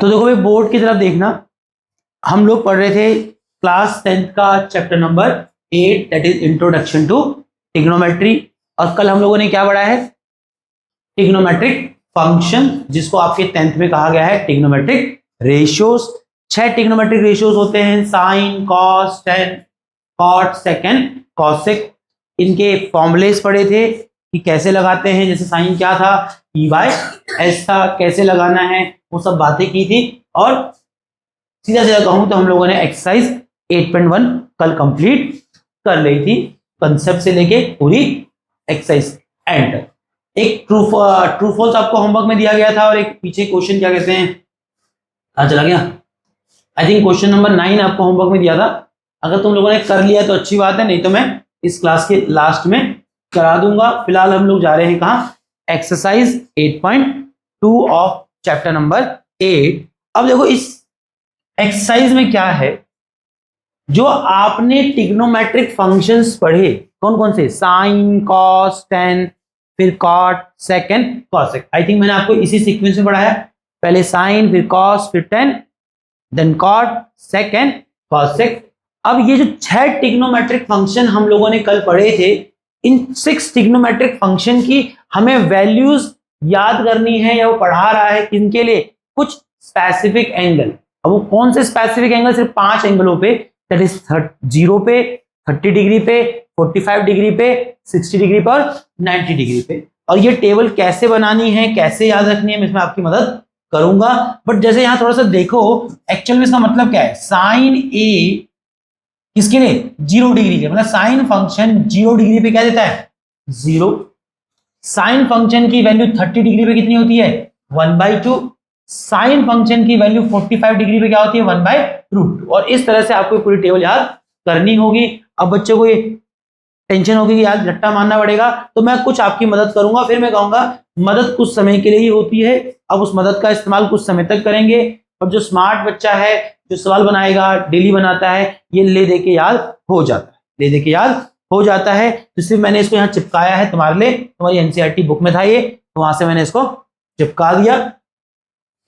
तो देखो भाई बोर्ड की तरफ देखना, हम लोग पढ़ रहे थे क्लास 10th का chapter number 8 that is introduction to trigonometry. और कल हम लोगों ने क्या पढ़ा है? ट्रिग्नोमेट्रिक फंक्शन, जिसको आपके 10th में कहा गया है ट्रिग्नोमेट्रिक रेशियोज। 6 ट्रिग्नोमेट्रिक रेशियोज होते हैं, sine, cos, tan, cot, secant, cosec. इनके फॉर्मूलेस पढ़े थे कि कैसे लगाते हैं, जैसे साइन क्या था, ई बाय एस था, कैसे लगाना है वो सब बातें की थी। और सीधा सीधा कहूं तो हम लोगों ने एक्सरसाइज 8.1 कल कंप्लीट कर ली थी, कंसेप्ट से लेके पूरी एक्सरसाइज एंड तक। एक ट्रू फॉल्स आपको होमवर्क में दिया गया था और एक पीछे क्वेश्चन क्या कहते हैं, कहाँ चला गया, आई थिंक क्वेश्चन नंबर 9 आपको होमवर्क में दिया था। अगर तुम लोगों ने कर लिया तो अच्छी बात है, नहीं तो मैं इस क्लास के लास्ट में करा दूंगा। फिलहाल हम लोग जा रहे हैं कहाँ, एक्सरसाइज 8.2 ऑफ चैप्टर नंबर 8। अब देखो इस एक्सरसाइज में क्या है, जो आपने ट्रिग्नोमेट्रिक फंक्शंस पढ़े कौन कौन से, साइन, कॉस, टेन, फिर cot, secant, cosec. I think मैंने आपको इसी सीक्वेंस में पढ़ाया, पहले साइन, फिर कॉस, फिर tan, then cot, secant, cosec. अब ये जो 6 ट्रिग्नोमेट्रिक फंक्शन हम लोगों ने कल पढ़े थे, इन 6 ट्रिग्नोमेट्रिक फंक्शन की हमें वैल्यूज याद करनी है, या वो पढ़ा रहा है किनके लिए, कुछ स्पेसिफिक एंगल। अब वो कौन से स्पेसिफिक एंगल, सिर्फ 5 एंगलों पे, दैट इज 0 पे, 30 डिग्री पे, 45 डिग्री पे, 60 डिग्री पे और 90 डिग्री पे। और ये टेबल कैसे बनानी है, कैसे याद रखनी है, मैं इसमें आपकी मदद करूंगा। बट जैसे यहां थोड़ा सा देखो, एक्चुअल में इसका मतलब क्या है, साइन ए किसके लिए, 0 डिग्री के, मतलब साइन फंक्शन 0 डिग्री पे क्या देता है, 0। साइन फंक्शन की वैल्यू 30 डिग्री पे कितनी होती है, 1/2। साइन फंक्शन की वैल्यू 45 डिग्री पे क्या होती है, 1/√2। और इस तरह से आपको पूरी टेबल याद करनी होगी। अब बच्चों को ये टेंशन होगी कि यार रट्टा मारना पड़ेगा, तो मैं कुछ आपकी मदद करूंगा, फिर मैं कहूंगा मदद कुछ समय के लिए ही होती है। अब उस मदद का इस्तेमाल कुछ समय तक करेंगे, और जो स्मार्ट बच्चा है, जो सवाल बनाएगा, डेली बनाता है, ये ले दे के याद हो जाता है, ले दे के याद हो जाता है। तो सिर्फ मैंने इसको यहाँ चिपकाया है तुम्हारे लिए, तुम्हारी एनसीईआरटी बुक में था ये, तो वहां से मैंने इसको चिपका दिया,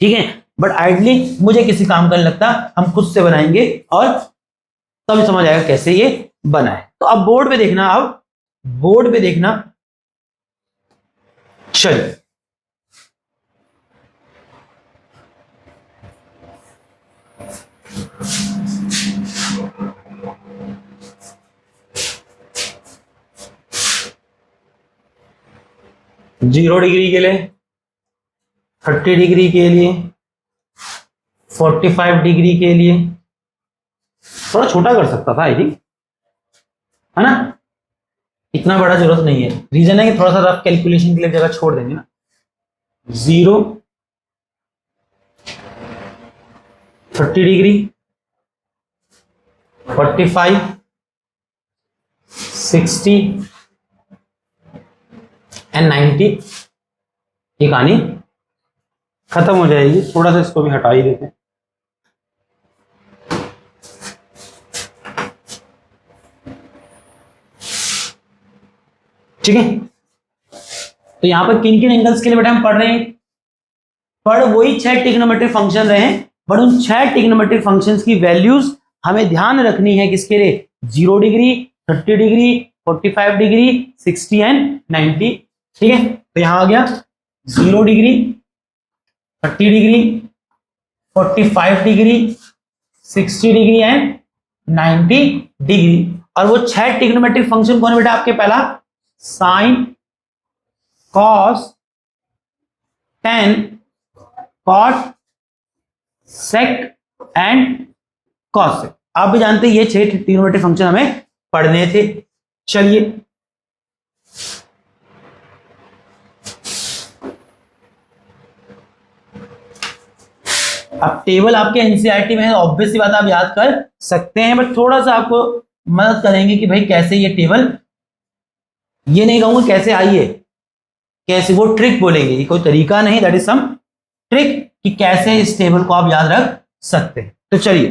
ठीक है। बट आइडली मुझे किसी काम का नहीं लगता, हम खुद से बनाएंगे और तब समझ आएगा कैसे ये बना है। तो अब बोर्ड पे देखना, अब बोर्ड पे देखना, चलिए जीरो डिग्री के लिए, 30 डिग्री के लिए, 45 डिग्री के लिए, थोड़ा छोटा कर सकता था आई थिंक, है ना, इतना बड़ा जरूरत नहीं है। रीजन है कि थोड़ा सा रफ कैलकुलेशन के लिए जगह छोड़ देंगे ना। 0, 30 डिग्री, 45, 60 एंड 90, ये कहानी खत्म हो जाएगी। थोड़ा सा इसको भी हटा ही देते हैं, ठीक है। तो यहां पर किन किन एंगल्स के लिए बेटा हम पढ़ रहे हैं, पढ़ वही 6 ट्रिग्नोमेट्रिक फंक्शन रहे हैं, बट उन 6 ट्रिग्नोमेट्रिक फंक्शंस की वैल्यूज हमें ध्यान रखनी है, किसके लिए, 0 डिग्री, 30 डिग्री, 45 डिग्री, 60 एंड 90, ठीक है। तो यहां आ गया 0 degree, 30 degree, 45 degree, 60 degree and 90 degree. और वो 6 ट्रिग्नोमेट्रिक फंक्शन कौन है बेटा आपके, पहला sine, cos, tan, cot, sec and cosec. आप भी जानते हैं ये 6 ट्रिग्नोमेट्रिक फंक्शन हमें पढ़ने थे। चलिए अब टेबल आपके एनसीईआरटी में है, ऑब्वियस सी बात आप याद कर सकते हैं, बट थोड़ा सा आपको मदद करेंगे कि भाई कैसे ये टेबल, ये नहीं कहूंगा कैसे आई है, कैसे, वो ट्रिक बोलेंगे, ये कोई तरीका नहीं, दैट इज सम ट्रिक कि कैसे इस टेबल को आप याद रख सकते हैं। तो चलिए,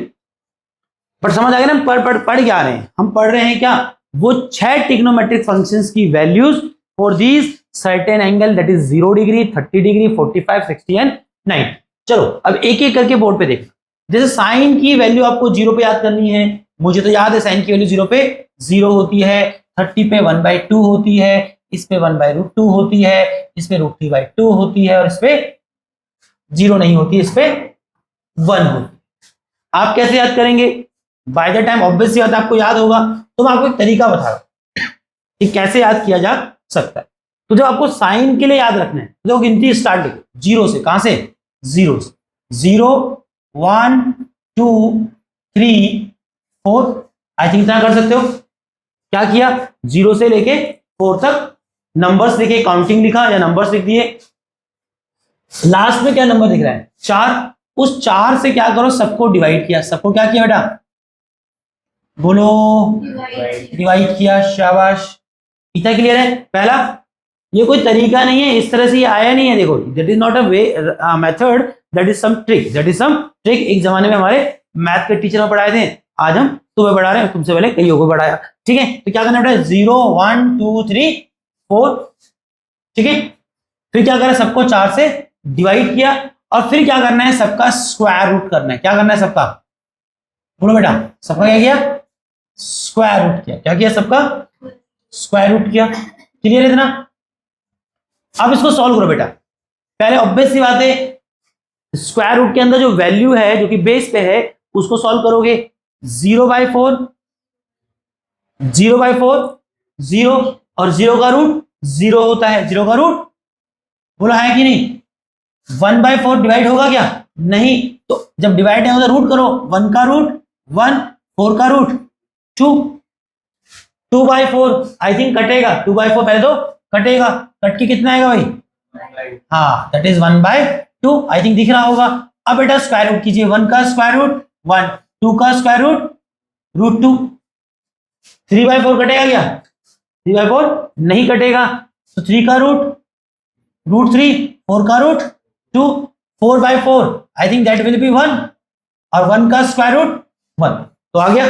पर समझ आ गया ना, पढ़ क्या रहे हैं, हम पढ़ रहे हैं क्या, वो 6 ट्रिग्नोमेट्रिक फंक्शंस की values for these certain angle, that is 0 degree, 30 degree, 45, 60 and 90। चलो अब एक एक करके बोर्ड पे देखना। जैसे साइन की वैल्यू आपको 0 पे याद करनी है, मुझे तो याद है साइन की वैल्यू 0 पे 0 होती है, 30 पे 1/2 होती है, इस पे 1/√2 होती है, इस पे √3/2 होती है, और इस पे 0 नहीं होती, इस पे 1 होती है। आप कैसे याद करेंगे? बाय द टाइम ऑब्वियसली बात आपको याद होगा, तो मैं आपको एक तरीका बता रहा हूं कि कैसे याद किया जा सकता है। तो जब आपको साइन के लिए याद रखना है तो गिनती स्टार्ट लिखो 0 से। कहां से? 0 से। 0 1 2 3 4। आई थिंक इतना कर सकते हो। क्या किया? 0 से लेके 4 तक नंबर्स लिखे, काउंटिंग लिखा या नंबर्स लिख दिए। लास्ट में क्या नंबर दिख रहा है? 4। उस 4 से क्या करो, सबको डिवाइड किया। सबको क्या किया बेटा? बोलो। डिवाइड किया। शाबाश। इतना क्लियर है? पहला, ये कोई तरीका नहीं है, इस तरह से ये आया नहीं है। देखो, that is not a way method, that is some trick, that is some trick. एक जमाने में हमारे मैथ के टीचर पढ़ाए थे, आज हम तुम्हें पढ़ा रहे हैं, तुमसे पहले कईयों को पढ़ाया। ठीक है, तो क्या करना बेटा? 0 1 2 3 4। ठीक है, फिर क्या करें? सबको 4 से डिवाइड किया, और फिर क्या करना है? सबका स्क्वायर रूट करना है। क्या करना है सबका? बोलो बेटा। सबका क्या किया? स्क्वायर रूट किया। क्या किया? सबका स्क्वायर रूट किया। क्लियर है इतना? अब इसको सॉल्व करो बेटा। पहले ऑब्वियस सी बात है, स्क्वायर रूट के अंदर जो वैल्यू है, जो कि बेस पे है, उसको सॉल्व करोगे। 0/4, 0/4 0, और 0 का रूट 0 होता है। 0 का रूट बोला है कि नहीं? 1/4 डिवाइड होगा क्या? नहीं। तो जब डिवाइड नहीं होगा रूट करो। 1 का रूट 1, 4 का रूट 2, 2/4 आई थिंक कटेगा। 2/4 पहले तो कटेगा, कट के कितना आएगा भाई? हाँ, दैट इज 1/2 आई थिंक दिख रहा होगा। अब बेटा स्क्वायर रूट कीजिए। 1 का स्क्वायर रूट 1, 2 का स्क्वायर रूट √2। 3/4 कटेगा क्या? 3/4 नहीं कटेगा। तो 3 का रूट √3, 4 का root 2, 4/4 I think that will be 1, और 1 का स्क्वायर रूट 1। तो आ गया।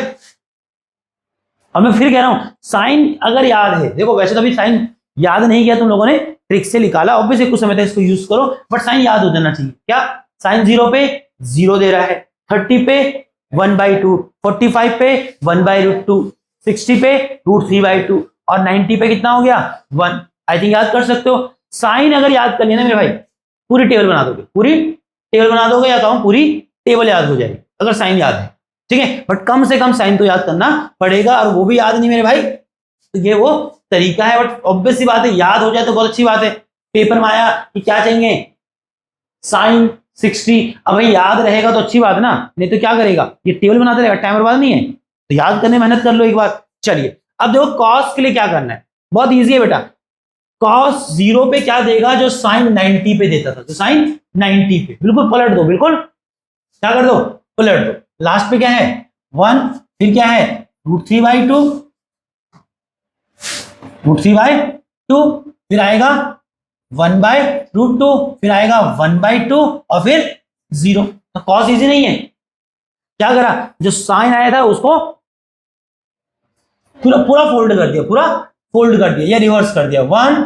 अब मैं फिर कह रहा हूं, साइन अगर याद है, देखो वैसे तो अभी साइन याद नहीं किया तुम लोगों ने, ट्रिक से निकाला, ऑब्वियसली कुछ समय तक इसको यूज करो, बट साइन याद हो जाना चाहिए। क्या? साइन 0 पे 0 दे रहा है, 30 पे 1/2, 45 पे 1/√2, 60 पे √3/2, और 90 पे कितना हो गया? 1। आई थिंक याद कर सकते हो। साइन अगर याद कर लिया ना मेरे भाई, पूरी टेबल बना दोगे, पूरी टेबल बना दोगे, या कहूं पूरी टेबल याद हो जाएगी अगर साइन याद है। ठीक है, बट कम से कम साइन तो याद करना पड़ेगा, और वो भी याद नहीं मेरे भाई, तो ये वो तरीका है। बट ऑब्वियस सी बात है, याद हो जाए तो बहुत अच्छी बात है। पेपर में आया कि क्या चाहिए? साइन 60। अब भाई याद रहेगा तो अच्छी बात है ना, नहीं तो क्या करेगा? ये टेबल बनाते रहेगा, टाइम बर्बाद नहीं है, तो याद करने मेहनत कर लो एक बार। चलिए, अब देखो कॉस के लिए क्या करना है, बहुत ईजी है बेटा। कॉस 0 पे क्या देगा? जो साइन 90 पे देता था, तो साइन 90 पे बिल्कुल पलट दो, बिल्कुल क्या कर दो? पलट दो। लास्ट पे क्या है? 1, फिर क्या है? √3/2, √3/2, फिर आएगा 1/√2, फिर आएगा 1/2, और फिर 0। तो कॉस इजी नहीं है। क्या करा? जो साइन आया था उसको पूरा पूरा फोल्ड कर दिया, पूरा फोल्ड कर दिया, या रिवर्स कर दिया। 1,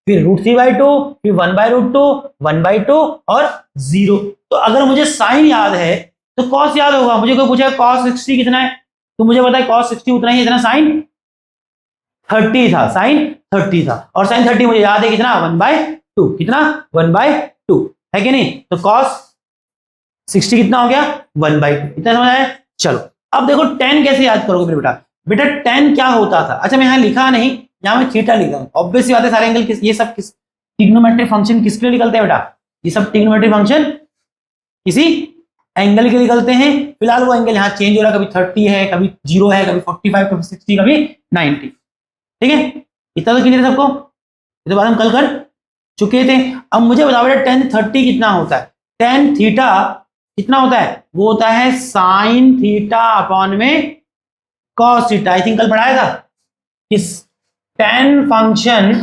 फिर √3/2, फिर 1/√2, 1/2 और 0। तो अगर मुझे साइन याद है तो कॉस याद होगा। मुझे कोई पूछा कॉस 60 कितना है, तो मुझे पता है कॉस 60 उतना ही, इतना साइन 30 था, साइन 30 था, और साइन 30 मुझे याद है कितना? 1/2। कितना? 1/2 है कि नहीं? तो कॉस 60 कितना हो गया? 1/2। इतना समझ आया? चलो अब देखो 10 कैसे याद करोगे मेरे बेटा। बेटा 10 क्या होता था? अच्छा मैं यहाँ लिखा नहीं, यहाँ मैं थीटा लिखा हूँ। ऑब्वियसली बात है, सारे एंगल किस, ये सब किस ट्रिग्नोमेट्रिक फंक्शन किसके लिए निकलते हैं बेटा? ये सब ट्रिग्नोमेट्रिक फंक्शन किसी एंगल के निकलते हैं। फिलहाल वो एंगल यहाँ चेंज हो रहा है, कभी 30 है, कभी 0 है, कभी 45, कभी 60, कभी 90। ठीक है, इतना तो क्लियर है सबको? ये तो बात हम कल कर चुके थे। अब मुझे बताओ बेटा tan 30 कितना होता है? tan थीटा कितना होता है? वो होता है साइन थीटा अपॉन में कॉस थीटा। आई थिंक कल पढ़ाया था कि tan फंक्शन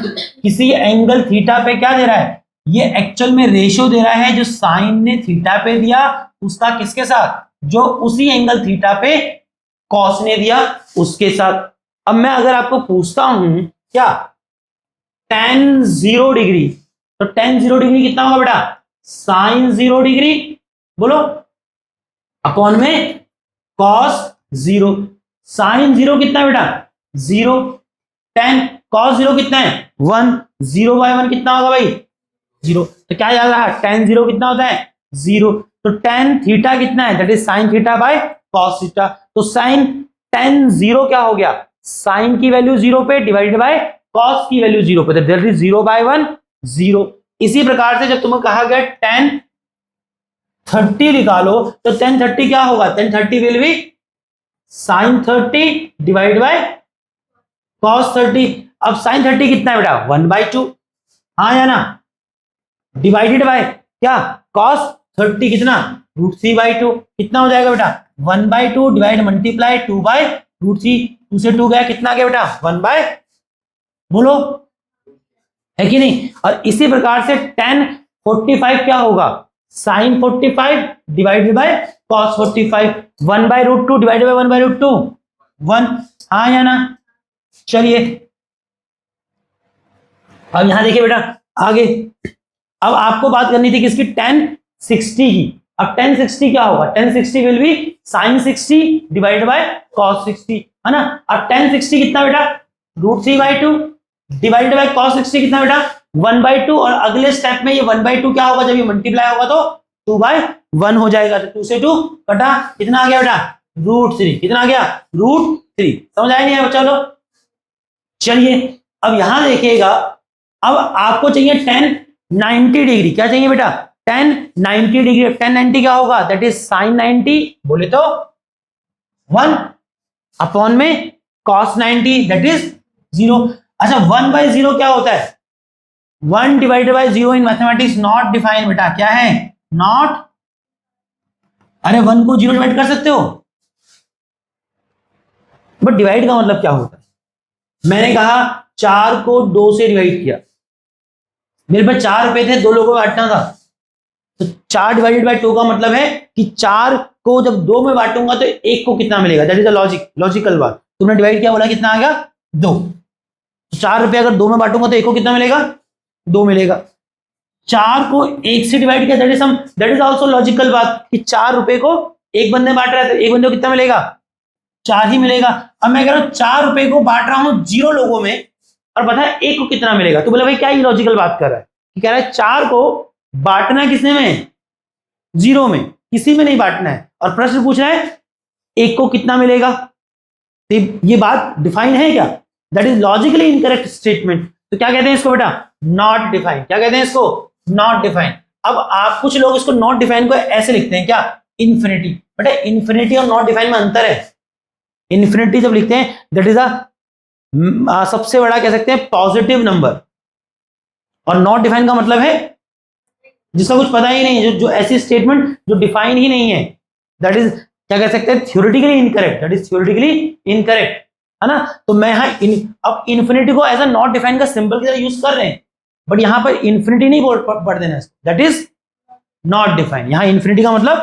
किसी एंगल थीटा पे क्या दे रहा है? ये एक्चुअल में रेशियो दे रहा है जो साइन ने थीटा पे दिया उसका किसके साथ? जो उसी एंगल थीटा पे कॉस ने दिया उसके साथ। अब मैं अगर आपको पूछता हूं क्या tan 0 डिग्री, तो tan 0 डिग्री कितना होगा बेटा? साइन 0 डिग्री, बोलो, अपॉन में कॉस 0। साइन 0 कितना है बेटा 0, tan कॉस 0 कितना है 1, 0/1 कितना होगा भाई 0। तो क्या याद रहा, tan 0 कितना होता है 0। तो tan थीटा कितना है, that is sine theta by cos theta. तो साइन tan 0 क्या हो गया, साइन की वैल्यू 0 पे डिवाइडेड बाय कॉस की वैल्यू 0 पे, दैट इज 0/1 0। इसी प्रकार से जब तुम्हें कहा गया tan 30 निकालो, तो tan 30 क्या होगा, tan 30 will be sine 30 divide by cos 30। अब साइन 30 कितना है बेटा 1/2, हाँ या ना, डिवाइडेड बाय क्या कॉस 30 कितना √3/2, कितना हो जाएगा बेटा 1/2 डिवाइड मल्टीप्लाई 2/√3, 2 से 2 गया, कितना गया बेटा 1/, बोलो है कि नहीं। और इसी प्रकार से tan 45 क्या होगा, sine 45 divided by cos 45, 1/√2 divided by 1/√2 1, हाँ या ना। चलिए अब यहां देखिए बेटा आगे, अब आपको बात करनी थी किसकी, tan 60 की। अब tan 60 क्या होगा, tan 60 will be sine 60 divided by cos 60, है ना। अब tan 60 कितना बेटा √3/2 डिवाइडेड बाय कॉस 60 कितना बेटा 1/2, और अगले स्टेप में ये 1/2 क्या होगा, जब ये मल्टीप्लाई होगा तो 2/1 हो जाएगा। तो 2 से 2 कटा, कितना आ गया बेटा √3, कितना आ गया √3। समझ आया नहीं है बच्चा लोग। चलिए अब यहां देखिएगा, अब आपको चाहिए tan 90 डिग्री, क्या चाहिए बेटा tan 90 डिग्री। tan 90 क्या होगा, दैट इज साइन 90, बोले तो 1 अपॉन में cos 90 दैट इज 0। अच्छा 1/0 क्या होता है, 1 divided by 0 in mathematics not define, बेटा क्या है नॉट, अरे 1 को 0 डिवाइड कर सकते हो, बट डिवाइड का मतलब क्या होता है, मैंने कहा 4 को 2 से डिवाइड किया, मेरे पास 4 रुपए थे, 2 लोगों को बांटना था, तो 4 डिवाइडेड बाय 2 का मतलब है कि 4 को जब 2 में बांटूंगा तो 1 को कितना मिलेगा, दैट इज अ लॉजिकल बात। तुमने डिवाइड किया, बोला कितना आ गया 2, तो 4 रुपए अगर 2 में बांटूंगा तो 1 को कितना मिलेगा 2 मिलेगा। 4 को 1 से डिवाइड किया, दैट इज ऑल्सो लॉजिकल बात कि 4 रुपए को 1 बंदे बांट रहा है तो 1 बंदे को कितना मिलेगा 4 ही मिलेगा। अब मैं कह रहा हूं 4 रुपए को बांट रहा हूं 0 लोगों में, और पता है 1 को कितना मिलेगा, तो बोले भाई क्या ये लॉजिकल बात कर रहा है, कि कह रहा है 4 को बांटना है किसने में 0 में, किसी में नहीं बांटना है, और प्रश्न पूछ रहा है 1 को कितना मिलेगा। तो ये बात डिफाइन है क्या, that is logically incorrect statement. तो क्या कहते हैं इसको बेटा नॉट डिफाइन, क्या कहते हैं इसको नॉट डिफाइन। अब आप कुछ लोग इसको नॉट डिफाइन को ऐसे लिखते हैं क्या इन्फिनिटी, बेटा इन्फिनिटी और नॉट डिफाइन में अंतर है। इन्फिनिटी जब लिखते हैं दैट इज अ सबसे बड़ा कह सकते हैं पॉजिटिव नंबर, और नॉट डिफाइन का मतलब है जिसका कुछ पता ही नहीं है, जो ऐसी स्टेटमेंट जो डिफाइन ही नहीं है, दैट इज क्या कह सकते हैं theoretically incorrect, that is theoretically incorrect, है ना। तो मैं यहाँ अब इन्फिनिटी को एज अ नॉट डिफाइन का सिंबल की तरह यूज कर रहे हैं, बट यहां पर इन्फिनिटी नहीं पढ़ देना, दैट इज नॉट डिफाइन। यहां इन्फिनिटी का मतलब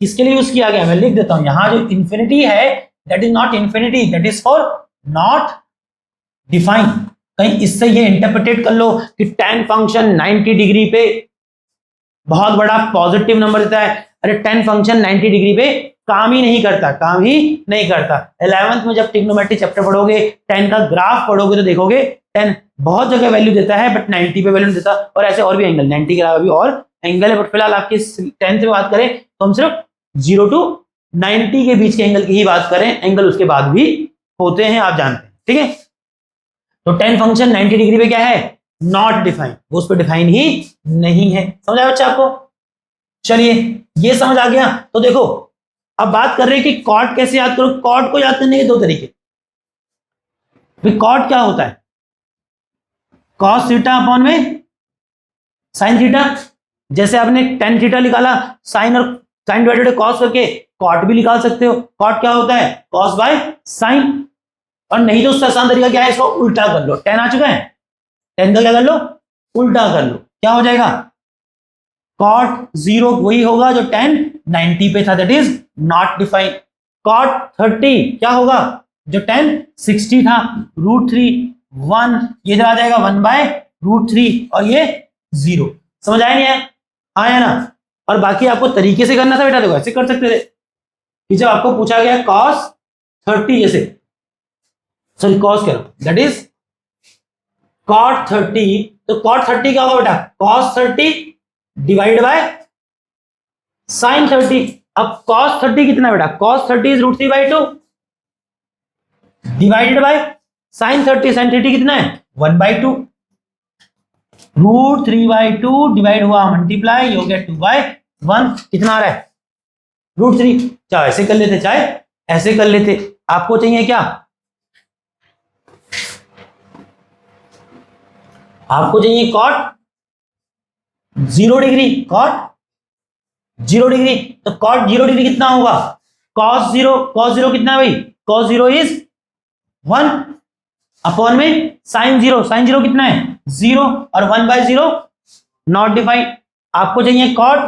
किसके लिए यूज किया गया, मैं लिख देता हूं, यहां जो इन्फिनिटी है that is not infinity, that is for not define. कहीं इससे ये इंटरप्रेटेट कर लो कि tan फंक्शन 90 डिग्री पे बहुत बड़ा पॉजिटिव नंबर देता है, अरे tan फंक्शन 90 डिग्री पे काम ही नहीं करता, काम ही नहीं करता। 11th में जब ट्रिग्नोमेट्री चैप्टर पढ़ोगे, tan का ग्राफ पढ़ोगे तो देखोगे tan बहुत जगह वैल्यू देता है बट 90 पे वैल्यू देता, और ऐसे और भी एंगल 90 के अलावा भी और एंगल है, बट फिलहाल आपकी 10th में बात करें तो हम सिर्फ 0 to 90 के बीच के एंगल की ही बात करें, एंगल उसके बाद भी होते हैं आप जानते हैं, ठीक है। तो tan फंक्शन 90 डिग्री पे क्या है नॉट डिफाइन, वो उस पर डिफाइन ही नहीं है। समझ आया बच्चा आपको। चलिए ये समझ आ गया। तो देखो अब बात कर रहे हैं कि कॉट कैसे याद करो। कॉट को याद करने के 2 तरीके। कॉट क्या होता है, कॉस थीटा अपॉन में साइन थीटा। जैसे आपने tan थीटा निकाला, साइन और साइन डिवाइडेड कॉस करके कॉट भी निकाल सकते हो। कॉट क्या होता है कॉस बाय साइन, और नहीं तो उसका आसान तरीका क्या है, इसको उल्टा कर लो। tan आ चुका है, tan का क्या कर लो उल्टा कर लो, क्या हो जाएगा cot 0 वही होगा जो tan 90 पे था, that is not define. cot 30 क्या होगा जो tan 60 था, √3 1, ये इधर आ जाएगा 1/√3 और ये 0। समझ आया नहीं है। हाँ या ना। और बाकी आपको तरीके से करना था बेटा, देखो ऐसे कर सकते थे कि जब आपको पूछा गया cos 30, जैसे सॉरी cos कह रहा हूं, दैट इज cot 30, तो cot 30 क्या होगा बेटा, cos 30 डिवाइड बाय sin 30। अब cos 30 कितना बेटा, cos 30 is √3/2 divided by sin 30, sin 30 कितना है 1/2, √3/2 डिवाइड हुआ मल्टीप्लाई, हो गया 2/1, कितना आ रहा है √3। चाहे ऐसे कर लेते चाहे ऐसे कर लेते। आपको चाहिए क्या, आपको चाहिए cot 0 डिग्री, cot 0 डिग्री, तो cot 0 डिग्री कितना होगा, cos 0 कितना है भाई, cos 0 इज 1 अपॉन में sin 0 कितना है 0 और 1/0 नॉट डिफाइंड। आपको चाहिए cot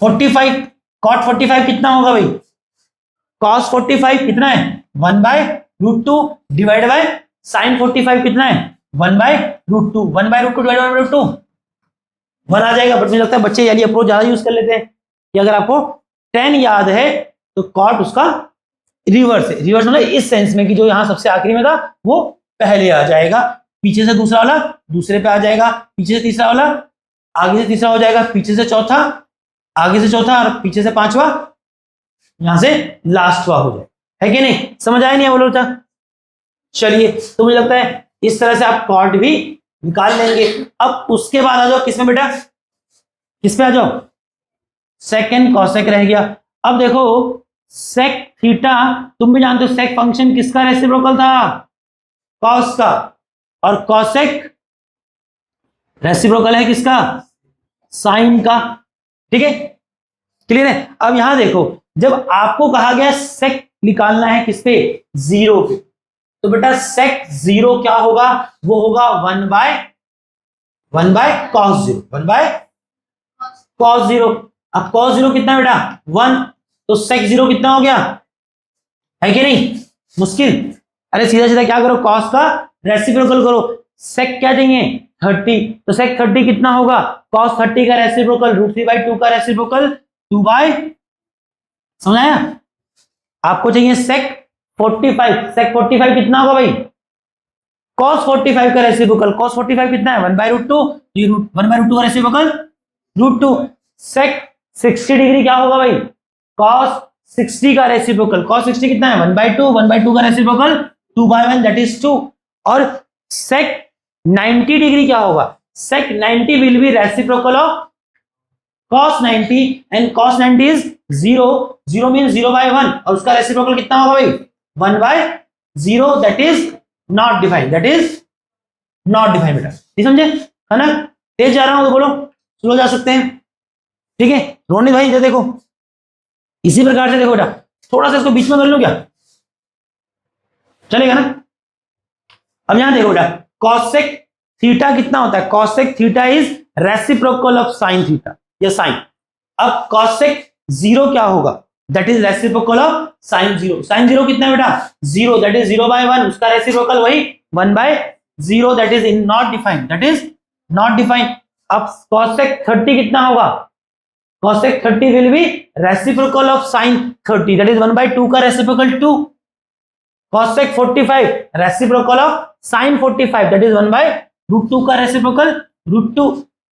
45 कितना होगा भाई, cos 45 कितना है 1/√2 डिवाइड बाय sin 45 कितना है 1/√2, 1/√2 डिवाइड बाय √2 1 आ जाएगा। बट मुझे लगता है बच्चे यानी अप्रोच ज्यादा यूज कर लेते हैं कि अगर आपको 10 याद है तो cot उसका रिवर्स है, रिवर्स मतलब इस सेंस में कि जो यहां सबसे आखिरी में था वो पहले आ जाएगा, पीछे से दूसरा वाला दूसरे पे आ जाएगा, पीछे से तीसरा वाला आगे से तीसरा हो जाएगा, पीछे से चौथा आगे से चौथा और पीछे से पांचवा यहां से लास्टवा हो जाए, है कि नहीं, समझ आया नहीं बोलो। चलिए तो मुझे लगता है इस तरह से आप cot भी निकाल लेंगे। अब उसके बाद आ जाओ किसमें बेटा, किस पे आ जाओ, सेकेंड कॉसेक रह गया। अब देखो सेक थीटा, तुम भी जानते हो सेक फंक्शन किसका रेसिप्रोकल था, कॉस का, और कॉसेक रेसिप्रोकल है किसका, साइन का, ठीक है क्लियर है। अब यहां देखो जब आपको कहा गया सेक निकालना है किस पे, 0 पे, तो बेटा सेक 0 क्या होगा, वो होगा 1/cos 0, 1/cos 0। अब cos 0 कितना बेटा 1, तो सेक 0 कितना हो गया, है कि नहीं मुश्किल, अरे सीधा सीधा क्या करो cos का रेसिप्रोकल करो, सेक क्या चाहिए 30, तो सेक 30 कितना होगा, cos 30 का रेसिप्रोकल √3/2 का रेसिप्रोकल 2/, समझ आया। आपको चाहिए सेक 45, सेक 45 कितना होगा भाई, cos 45 का रेसिप्रोकल, cos 45 कितना है 1/√2, 1/√2 का रेसिप्रोकल √2। सेक 60 डिग्री क्या होगा भाई, cos 60 का रेसिप्रोकल, cos 60 कितना है 1/2, 1/2 का रेसिप्रोकल 2/1 दैट इज 2। और सेक 90 डिग्री क्या होगा, सेक 90 will be reciprocal of cos 90 and cos 90 is 0 mean 0/1 और उसका रेसिप्रोकल कितना होगा भाई 1/0 that is not defined, that is not defined बेटा, ठीक समझे है ना। तेज जा रहा हूं तो बोलो, स्लो जा सकते हैं, ठीक है। रोनित भाई इधर देखो, इसी प्रकार से देखो बेटा, थोड़ा सा इसको बीच में कर लो क्या, चलेगा ना। अब यहां देखो बेटा कॉसेक थीटा कितना होता है, cosec theta is reciprocal of sine theta या साइन। अब कॉसेक 0 क्या होगा, that is reciprocal of sine 0, sine 0 कितना है बेटा 0, दैट इज 0/1, उसका रेसिप्रोकल वही 1/0 that is in not defined, that is not defined. अब कॉसेक 30 कितना होगा, cosec 30 will be reciprocal of sin 30 that is 1/2 का reciprocal 2। cosec 45 reciprocal of sin 45 that is 1/√2 का reciprocal √2।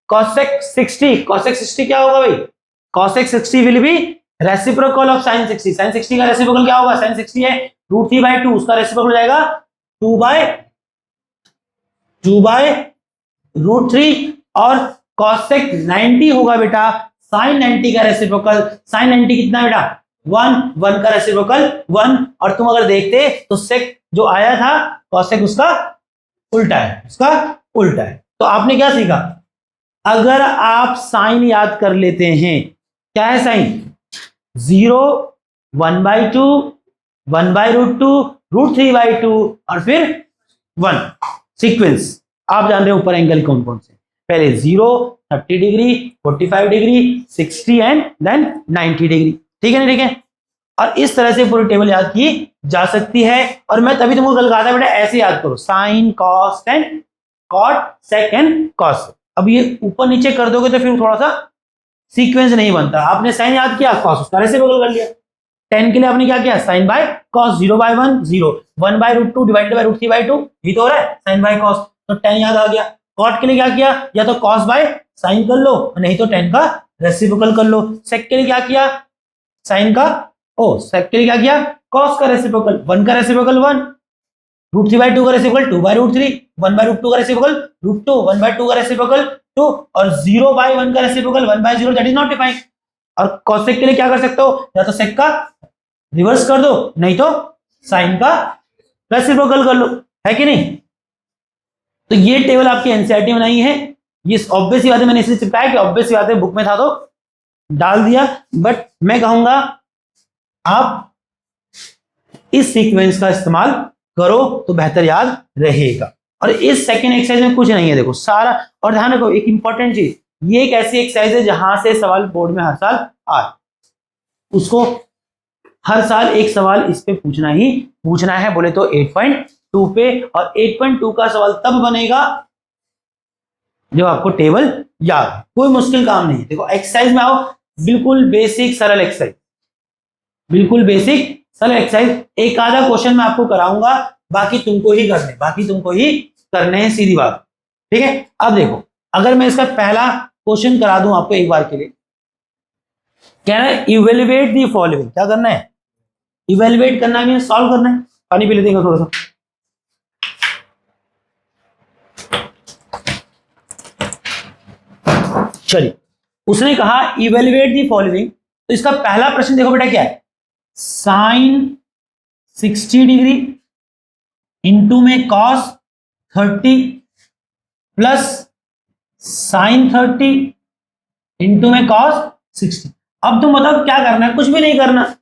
cosec 60 क्या होगा भाई, cosec 60 will be reciprocal of sin 60, sin 60 का reciprocal क्या होगा, sin 60 है √3/2, उसका reciprocal हो जाएगा 2/√3। और cosec 90 होगा बेटा sin 90 का रेसिप्रोकल, sin 90 कितना बेटा 1 का रेसिप्रोकल 1। और तुम अगर देखते तो सेक जो आया था कॉसेक उसका उल्टा है, उसका उल्टा है। तो आपने क्या सीखा, अगर आप साइन याद कर लेते हैं, क्या है साइन 0 1/2 1/√2 √3/2 और फिर 1 सीक्वेंस। आप जान रहे हो ऊपर एंगल कौन कौन से, पहले 0 30 degree 45 degree 60 and then 90 degree, ठीक है ना, ठीक है। और इस तरह से पूरी टेबल याद की जा सकती है। और मैं तभी तुमको कल कहा था बेटा ऐसे याद करो, sine cos and cot sec and cos, अब ये ऊपर नीचे कर दोगे तो फिर थोड़ा सा सीक्वेंस नहीं बनता। आपने साइन याद किया, कॉस उसका रेसिप्रोकल कर लिया। 10 के लिए आपने क्या किया, sine by cos, 0/1 0, 1/√2 divided by √3/2, ये तो हो रहा है साइन बाय कॉस, तो 10 याद आ गया। कॉट के लिए क्या किया, या तो कॉस बाय साइन कर लो, नहीं तो 10 का रेसिप्रोकल कर लो। सेक के लिए क्या किया, साइन का, सेक के लिए क्या किया, कॉस का रेसिप्रोकल, 1 का रेसिप्रोकल 1, √3/2 का रेसिप्रोकल 2/√3, 1/√2 का रेसिप्रोकल √2, 1/2 का रेसिप्रोकल 2, और 0/1 का reciprocal 1/0, that is not defined. और कॉसेक के लिए क्या कर सकते हो, या तो सेक का रिवर्स कर दो, नहीं तो साइन का रेसिप्रोकल कर लो, है कि नहीं। तो ये टेबल आपकी एनसीईआरटी में नहीं है, ये ऑब्वियस ही बात है, मैंने इसलिए चिपकाया कि ऑब्वियस ही बात है, बुक में था तो डाल दिया। बट मैं कहूंगा आप इस सीक्वेंस का इस्तेमाल करो तो बेहतर याद रहेगा। और इस सेकंड एक्सरसाइज में कुछ नहीं है, देखो सारा। और ध्यान रखो एक इंपॉर्टेंट चीज, ये एक ऐसी एक्सरसाइज है जहां से सवाल बोर्ड में हर साल आए, उसको हर साल एक सवाल इस पे पूछना ही पूछना है, बोले तो 8.2 पे। और 8.2 का सवाल तब बनेगा जब आपको टेबल याद है, कोई मुश्किल काम नहीं है। देखो एक्सरसाइज में आओ, बिल्कुल बेसिक सरल एक्सरसाइज, बिल्कुल बेसिक सरल एक्सरसाइज। एक आधा क्वेश्चन मैं आपको कराऊंगा, बाकी तुमको ही करने हैं, सीधी बात, ठीक है। अब देखो, अगर मैं इसका पहला क्वेश्चन करा दूं आपको एक बार के लिए, कह रहा है इवेल्युएट दी फॉलोइंग, क्या करना है, इवेल्युएट करना है, सॉल्व करना है। पानी पी लेते हैं थोड़ा सा। चलिए, उसने कहा इवेल्युएट दी फॉलोइंग, तो इसका पहला प्रश्न देखो बेटा क्या है, साइन 60 डिग्री इंटू में कॉस 30 प्लस साइन 30 इंटू में कॉस 60। अब तुम बताओ क्या करना है, कुछ भी नहीं करना,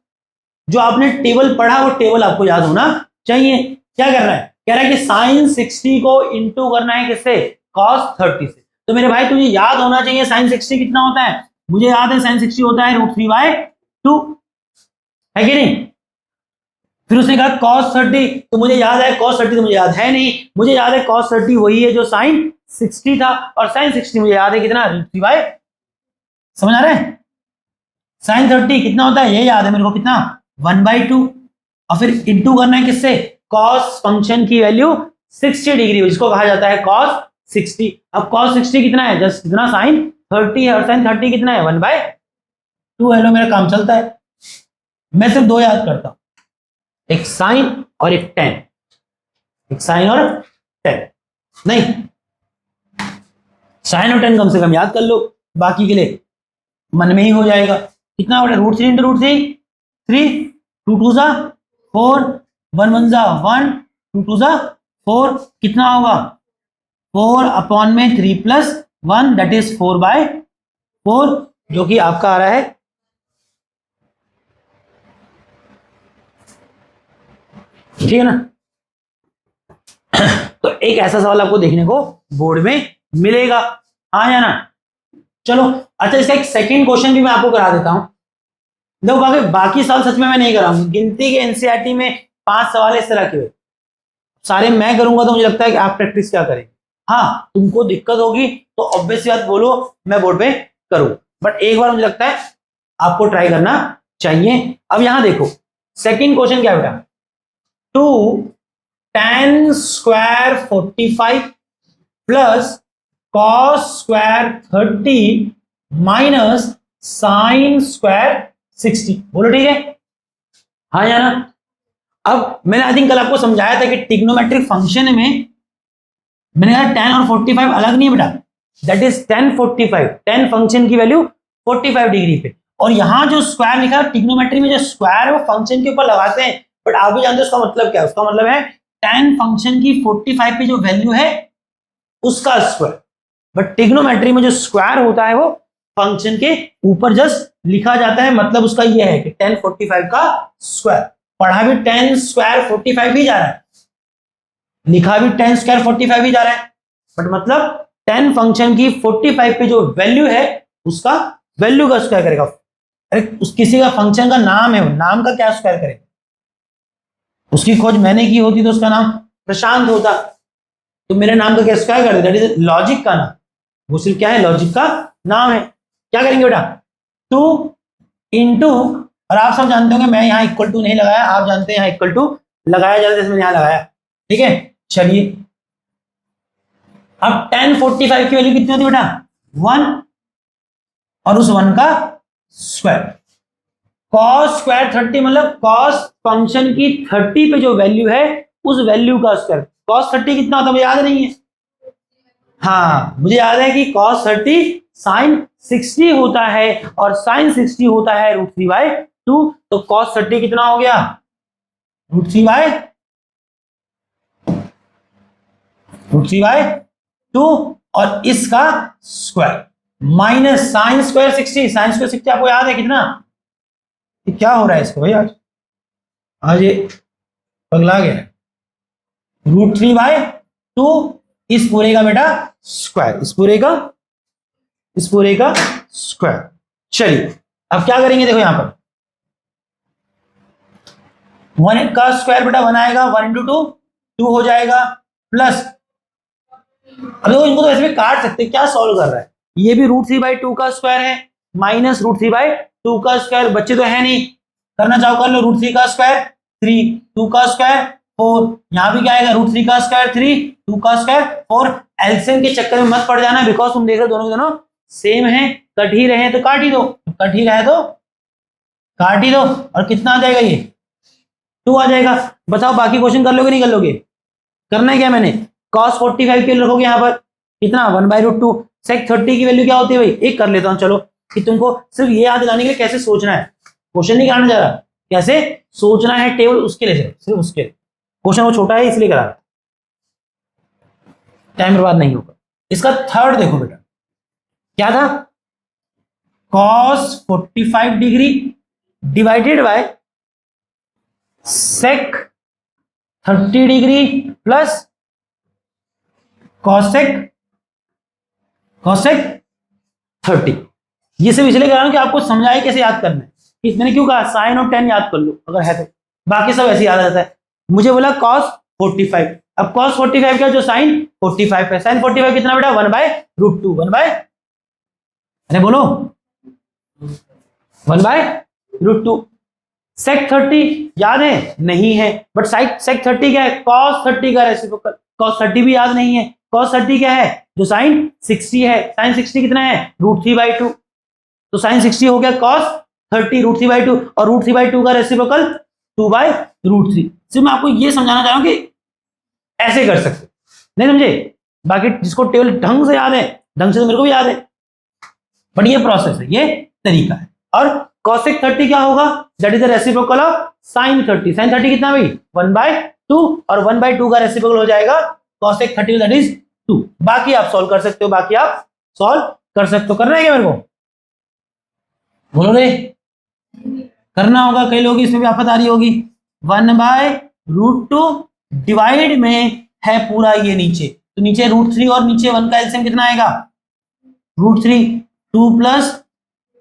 जो आपने टेबल पढ़ा वो टेबल आपको याद होना चाहिए। क्या करना है, कह रहा है कि साइन 60 को इंटू करना है किससे, कॉस 30 से। तो मेरे भाई तुझे याद होना चाहिए साइन 60 कितना होता है, मुझे याद है साइन 60 होता है √3/2, है कि नहीं। फिर उसने कहा cos 30, तो मुझे याद है cos 30, तो मुझे याद है नहीं, मुझे याद है cos 30 वही है जो sin 60 था, और sin 60 मुझे याद है कितना, √3/, समझ आ रहा है। sin 30 कितना होता है ये याद है मेरे को, कितना 1/2, और फिर इंटू करना है किससे, cos फंक्शन की वैल्यू 60 डिग्री, जिसको कहा जाता है cos 60। अब cos 60 कितना है, जस्ट कितना sin 30 है, और sin 30 कितना है 1/2। हेलो, मेरा काम चलता है, मैं सिर्फ दो याद करता हूं, एक साइन और एक टेन, एक साइन और टेन, नहीं साइन और टेन कम से कम याद कर लो, बाकी के लिए मन में ही हो जाएगा। कितना हो रहा है, √3 इंटू √3, 3, 2 2 जा 4, 1 1 जा 1, 2 2 जा 4, कितना होगा 4/3 प्लस 1, दैट इज 4/4, जो कि आपका आ रहा है, ठीक है ना। तो एक ऐसा सवाल आपको देखने को बोर्ड में मिलेगा, हाँ या ना। चलो अच्छा, इसका एक सेकंड क्वेश्चन भी मैं आपको करा देता हूं। देखो बाकी सवाल सच में मैं नहीं कराऊंगा, गिनती के एनसीईआरटी में 5 सवाल इस तरह के सारे मैं करूंगा, तो मुझे लगता है कि आप प्रैक्टिस क्या करेंगे। हाँ, तुमको दिक्कत होगी तो ऑब्वियस बात बोलो, मैं बोर्ड पे करूँ, बट एक बार मुझे लगता है आपको ट्राई करना चाहिए। अब यहां देखो सेकंड क्वेश्चन क्या बेटा, 2 tan square 45 plus cos square 30 minus sine square 60, बोलो ठीक है, हाँ या ना। अब मैंने आई थिंक कल आपको समझाया था कि ट्रिग्नोमेट्रिक फंक्शन में मैंने कहा tan और 45 अलग नहीं बेटा, that is tan 45, tan function की वैल्यू 45 डिग्री पे, और यहां जो स्क्वायर लिखा है ट्रिग्नोमेट्री में, जो स्क्वायर है वो फंक्शन के ऊपर लगाते हैं, बट आप भी जानते हो उसका मतलब क्या है, उसका मतलब है tan फंक्शन की 45 पे जो वैल्यू है उसका स्क्वायर। बट ट्रिग्नोमेट्री में जो स्क्वायर होता है वो फंक्शन के ऊपर जस्ट लिखा जाता है, मतलब उसका ये है कि tan 45 का स्क्वायर, पढ़ा भी tan स्क्वायर 45 ही जा रहा है, लिखा भी tan स्क्वायर 45 ही जा रहा है, बट मतलब tan फंक्शन की 45 पे जो वैल्यू है उसका वैल्यू का स्क्वायर करेगा। अरे उस किसी का फंक्शन का नाम है, नाम का क्या स्क्वायर करेगा, उसकी खोज मैंने की होती तो उसका नाम प्रशांत होता, तो मेरे नाम का क्या स्क्वायर कर देता, दैट इज लॉजिक का नाम, वो सिर्फ क्या है, लॉजिक का नाम है। क्या करेंगे बेटा, 2 इंटू, और आप सब जानते होंगे मैं यहाँ इक्वल टू नहीं लगाया, आप जानते हैं यहाँ इक्वल टू लगाया जाता है, जैसे मैंने यहाँ लगाया। ठीक है, चलिए अब tan 45 की वैल्यू कितनी होती है बेटा, 1, और उस 1 का स्क्वायर। cos स्क्वायर 30 मतलब cos फंक्शन की 30 पे जो वैल्यू है उस वैल्यू का स्क्वायर। cos 30 कितना होता है मुझे याद नहीं है, हाँ मुझे याद है कि cos 30 sin 60 होता है और sin 60 होता है √3/2। तो cos 30 कितना हो गया, √3/2 और इसका square minus sine square 60। Sine square 60 आपको याद है कितना, ये क्या हो रहा है इसको भाई, आज ये पगला गया। √3/2 इस पूरे का बेटा स्क्वायर, इस पूरे का स्क्वायर। चलिए अब क्या करेंगे, देखो यहां पर 1 का स्क्वायर बेटा 1 आएगा, 1 इंटू 2 हो जाएगा, प्लस अब देखो इनको तो ऐसे भी काट सकते, क्या सॉल्व कर रहा है, ये भी √3/2 का स्क्वायर है माइनस √3/2 का स्क्वायर, बच्चे तो है नहीं, करना चाहो कर लो, √3 का स्क्वायर 3, 2 का स्क्वायर 4, यहाँ भी क्या आएगा, √3 का स्क्वायर 3, 2 का स्क्वायर 4। एलसीएम के चक्कर में मत पड़ जाना, बिकॉज तुम देख रहे हो दोनों के दोनों सेम है, कट ही रहे तो काट ही दो, कट ही रहे तो काट ही दो, और कितना आ जाएगा ये 2 आ जाएगा। बताओ बाकी क्वेश्चन कर लोगे नहीं कर लोगे, करना है क्या मैंने, cos 45 के लिए रखोगे यहाँ पर कितना 1/√2। sec 30 की वैल्यू क्या होती है भाई, एक कर लेता हूँ चलो, कि तुमको सिर्फ ये याद दिलाने के लिए कैसे सोचना है, क्वेश्चन नहीं कराने जा रहा, कैसे सोचना है टेबल उसके लिए, सिर्फ उसके, क्वेश्चन वो छोटा है इसलिए करा, टाइम बर्बाद नहीं होगा। इसका थर्ड देखो बेटा क्या था, cos 45 degree divided by sec 30 degree plus cosec 30। ये सब इसलिए कह रहा हूं कि आपको समझाए कैसे याद करना है, कि मैंने क्यों कहा साइन और tan याद कर लो अगर है तो, बाकी सब ऐसे याद आ जाता है। मुझे बोला cos 45, अब cos 45 क्या, जो sin 45 है, sin 45 कितना बेटा 1/√2, 1 अरे बोलो 1/√2। sec 30 याद है नहीं है, बट sec 30 क्या है, cos 30 का रेसिप्रोकल, cos 30 भी याद नहीं है, cos 30 क्या है, जो sin 60 है, sin 60 कितना है √3/2, तो sin 60 हो गया cos 30 √3/2, और √3/2 का रेसिप्रोकल 2/√3। सिर्फ मैं आपको ये समझाना चाह रहा हूं कि ऐसे कर सकते, नहीं समझे, बाकी जिसको टेबल ढंग से याद है, ढंग से तो मेरे को भी याद है, बट ये प्रोसेस है, ये तरीका है। और cosec 30 क्या होगा, that is the reciprocal of sin 30। sin 30 कितना भाई 1/2, और 1/2 का रेसिप्रोकल हो जाएगा cosec 30 दैट इज 2। बाकी आप सॉल्व कर सकते हो, बाकी आप सॉल्व कर सकते हो, करना है क्या मेरे को, बोलो रे, करना होगा, कई लोग इसमें भी आफत आ रही होगी। 1/√2 डिवाइड में है पूरा ये नीचे, तो नीचे √3 और नीचे 1 का एलसीएम कितना आएगा, √3, 2 +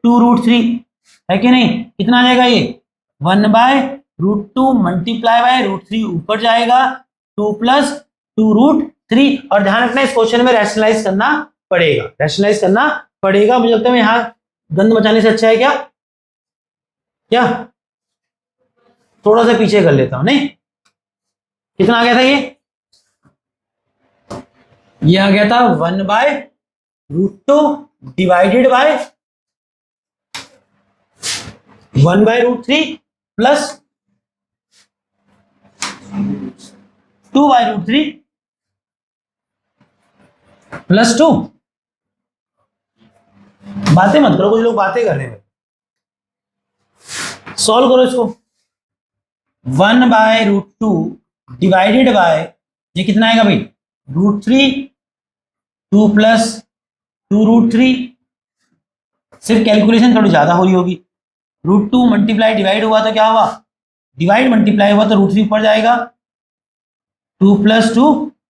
2√3 है कि नहीं, कितना आ जाएगा ये 1/√2 मल्टीप्लाई बाय √3 ऊपर जाएगा, 2 + 2√3। और ध्यान रखना इस क्वेश्चन में रैशनलाइज करना पड़ेगा, रैशनलाइज करना पड़ेगा। मुझे लगता है मैं यहाँ गंद मचाने से अच्छा है क्या, क्या थोड़ा सा पीछे कर लेता हूं, नहीं कितना आ गया था ये आ गया था 1/√2 डिवाइडेड बाय 1/√3 प्लस 2/√3 प्लस 2। बातें मत करो, कुछ लोग बातें कर रहे हैं, सॉल्व करो इसको। 1/√2 डिवाइडेड बाय ये कितना आएगा भाई √3, 2 + 2√3। सिर्फ कैलकुलेशन थोड़ी ज्यादा हो रही होगी, √2 मल्टीप्लाई डिवाइड हुआ तो क्या हुआ, डिवाइड मल्टीप्लाई हुआ तो √3 ऊपर जाएगा, 2 +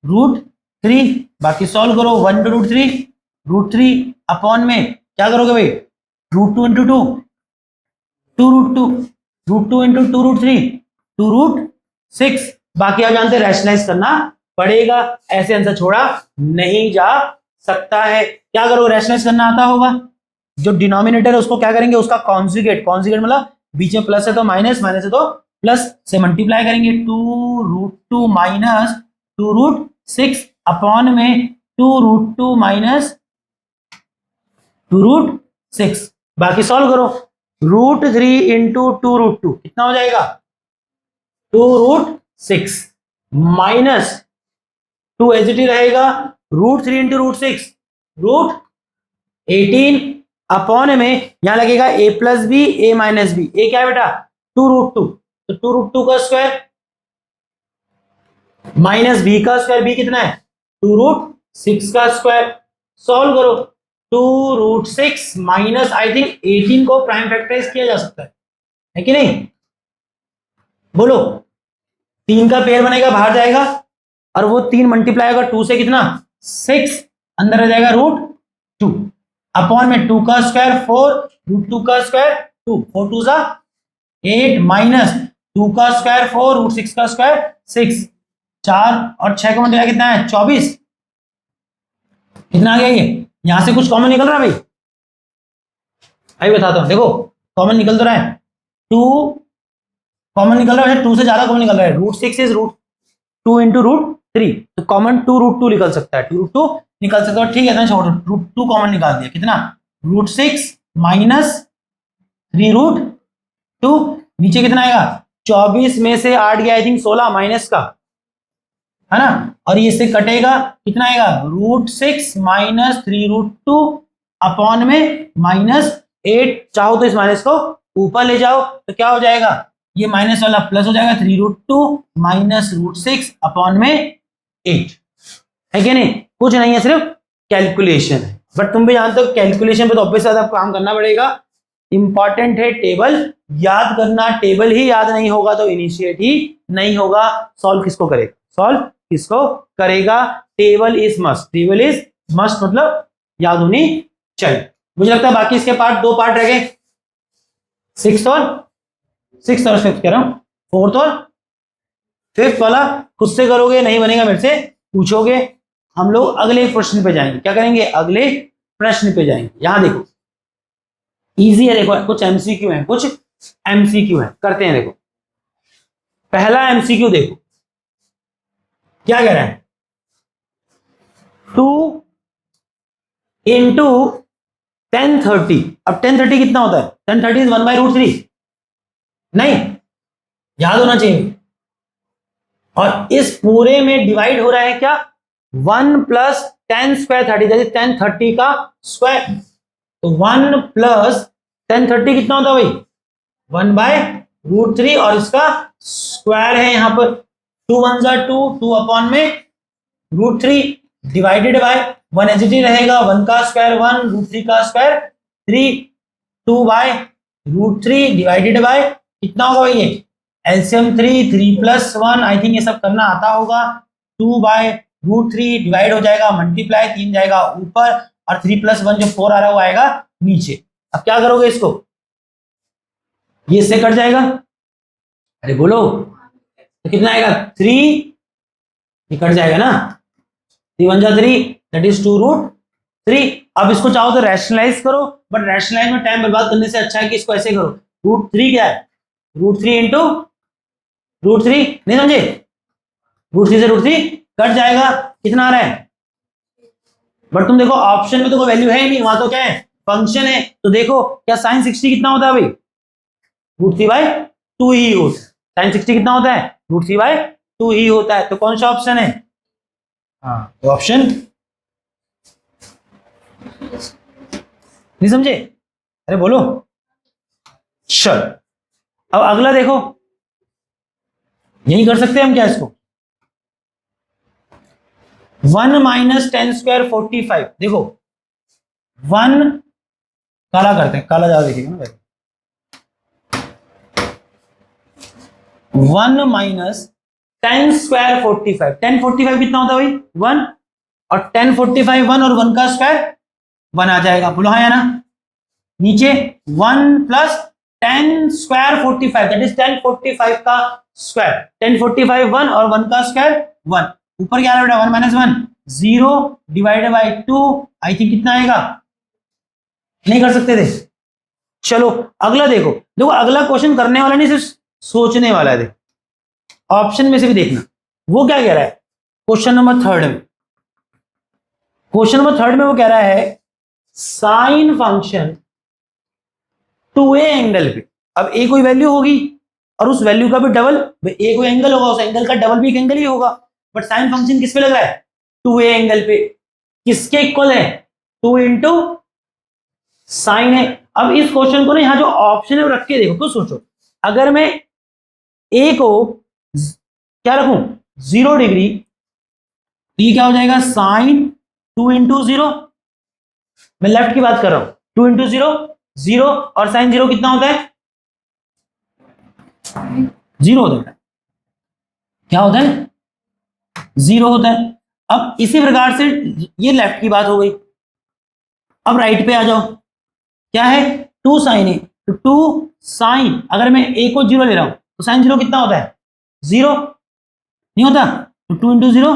2√3। बाकी सॉल्व करो, 1 × √3 अपॉन में क्या करोगे भाई √2 × 2 2√2, √2 × 2√3 2√6। बाकी आप जानते हैं रैशनलाइज करना पड़ेगा, ऐसे आंसर छोड़ा नहीं जा सकता है। क्या करोगे, रैशनलाइज करना आता होगा। जो डिनोमिनेटर है उसको क्या करेंगे, उसका कॉन्जुगेट, कॉन्जुगेट मतलब बीच में प्लस है तो माइनस, माइनस है तो प्लस से मल्टीप्लाई करेंगे। 2√2 माइनस 2√6 अपॉन में 2√2 माइनस 2√6। बाकी सॉल्व करो। √3 इंटू 2√2 कितना हो जाएगा, 2√6 माइनस 2 एच डी रहेगा, √3 इंटू √6 √18 अपॉन में यहां लगेगा a plus B a minus B. A क्या है बेटा, 2√2, तो 2√2 का स्क्वायर माइनस b का स्क्वायर, b कितना है 2√6 का स्क्वायर। सॉल्व करो। 2√6 माइनस आई थिंक 18 को प्राइम फैक्टराइज किया जा सकता है कि नहीं, बोलो। 3 का पेयर बनेगा, बाहर जाएगा, और वो 3 मल्टीप्लाई होगा 2 से कितना 6, अंदर रह जाएगा √2 अपॉन में 2 का स्क्वायर 4, √2 का स्क्वायर 2, 4 2 जा 8 माइनस 2 का स्क्वायर 4, √6 का स्क्वायर 6, 4 और 6 का मल्टीप्लाई कितना है 24। कितना आ गया ये, यहां से कुछ कॉमन निकल रहा है भाई, अभी बताता हूं। देखो कॉमन निकल तो रहा है, 2 कॉमन निकल रहा है, 2 से ज्यादा कॉमन निकल रहा है। √6 इज √2 इंटू √3, तो कॉमन 2√2 निकल सकता है, 2√2 निकल सकता है। ठीक है, छोड़ो, √2 कॉमन निकाल दिया, कितना √6 माइनस 3√2, नीचे कितना आएगा 24 में से 8 गया आई थिंक 16 माइनस का, है ना, और ये से कटेगा कितना आएगा √6 माइनस 3√2 अपॉन में -8। चाहो तो इस माइनस को ऊपर ले जाओ तो क्या हो जाएगा, ये माइनस वाला प्लस हो जाएगा, 3√2 माइनस √6 अपॉन में 8, है कि नहीं। कुछ नहीं है, सिर्फ कैलकुलेशन है, बट तुम भी जानते हो कैलकुलेशन पे तो ऑब्वियस आपको काम करना पड़ेगा। इंपॉर्टेंट है टेबल याद करना, टेबल ही याद नहीं होगा तो इनिशिएट ही नहीं होगा। सॉल्व किसको करेगा, सॉल्व किसको करेगा, table is must, table is must मतलब याद होनी चाहिए। मुझे लगता है बाकी इसके पार्ट 2 पार्ट रह गए, 6th और 5th कह रहा हूं, 4th और 5th वाला खुद से करोगे, नहीं बनेगा मेरे से पूछोगे। हम लोग अगले प्रश्न पे जाएंगे, क्या करेंगे, अगले प्रश्न पे जाएंगे। यहां देखो इजी है, देखो कुछ एमसीक्यू है, कुछ एमसीक्यू है, करते हैं। देखो पहला एमसीक्यू देखो क्या कह रहा है, 2 इंटू 1030। अब 1030 कितना होता है, 1030 इज 1/√3, नहीं याद होना चाहिए। और इस पूरे में डिवाइड हो रहा है क्या, 1 प्लस 10 स्क्वायर 30, जैसे 1030 का स्क्वायर, तो 1 प्लस 1030 कितना होता है भाई 1/√3, और इसका स्क्वायर है यहां पर 2 1 जा 2, 2 अपॉन में √3 डिवाइडेड बाय 1 एचडी रहेगा, 1 का स्क्वायर 1, √3 का स्क्वायर 3, 2/√3 डिवाइडेड बाय कितना होगा भाई, ये एलसीएम 3 प्लस 1, आई थिंक ये सब करना आता होगा, 2/√3 डिवाइड हो जाएगा, मल्टीप्लाई 3 जाएगा ऊपर, और 3 प्लस 1 जो 4 आ रहा है वो आएगा नीचे। अब क्या करोगे इसको, ये इससे कट जाएगा, अरे बोलो, तो कितना आएगा 3, ये कट जाएगा ना, 3 1 जा 3, दैट इज 2√3। अब इसको चाहो तो रैशनलाइज करो, बट रैशनलाइज में टाइम बर्बाद करने से अच्छा है कि इसको ऐसे करो, √3 क्या है, √3 इंटू √3, नहीं समझे, √3 से √3 कट जाएगा, कितना आ रहा है, बट तुम देखो ऑप्शन में तो कोई वैल्यू है ही नहीं, वहां तो क्या है फंक्शन है। तो देखो क्या sin 60 कितना होता है भाई, √3/2 ही होता है। sin 60 कितना होता है, √3/2 ही होता है। तो कौन सा ऑप्शन है, हाँ तो ऑप्शन, नहीं समझे, अरे बोलो, चल अब अगला देखो, यही कर सकते हैं हम क्या इसको, 1 माइनस 10 स्क्वायर 45। देखो 1 काला करते हैं, काला ज्यादा देखिएगा ना भाई, 1 माइनस 10 स्क्वायर 45, 10 45 कितना होता है भाई 1, और 10 45 1, और 1 का स्क्वायर 1 आ जाएगा, बोलो हाँ या ना। नीचे 1 प्लस 10 स्क्वायर 45, दैट इज 10 45 का स्क्वायर, 10 45 1 और 1 का स्क्वायर 1, ऊपर क्या आ रहा है 1 minus 1 0 divided by 2, I think कितना आएगा, नहीं कर सकते थे। चलो अगला देखो, देखो अगला क्वेश्चन करने वाला नहीं, सिर्फ सोचने वाला है। ऑप्शन में से भी देखना वो क्या कह रहा है। क्वेश्चन नंबर थर्ड में, क्वेश्चन नंबर थर्ड में वो कह रहा है साइन फंक्शन 2a एंगल पे। अब a कोई वैल्यू होगी और उस वैल्यू का भी डबल, a कोई एंगल होगा, उस एंगल का डबल भी एक एंगल ही होगा, बट साइन फंक्शन किस पे लग रहा है, 2a एंगल पे। किसके इक्वल है, 2 इंटू साइन है। अब इस क्वेश्चन को ना यहाँ जो ऑप्शन है वो रख के देखो, तो सोचो अगर मैं a को क्या रखूं 0 डिग्री, तो ये क्या हो जाएगा साइन 2 इंटू 0, मैं लेफ्ट की बात कर रहा हूं, 2 इंटू 0 0, और साइन 0 कितना होता है, 0 होता है। क्या होता है, 0 होता है। अब इसी प्रकार से ये लेफ्ट की बात हो गई। अब राइट पे आ जाओ, क्या है 2 साइन ए, तो 2 साइन, अगर मैं a को 0 ले रहा हूं तो साइन 0 कितना होता है, 0 नहीं होता, तो 2 इंटू 0,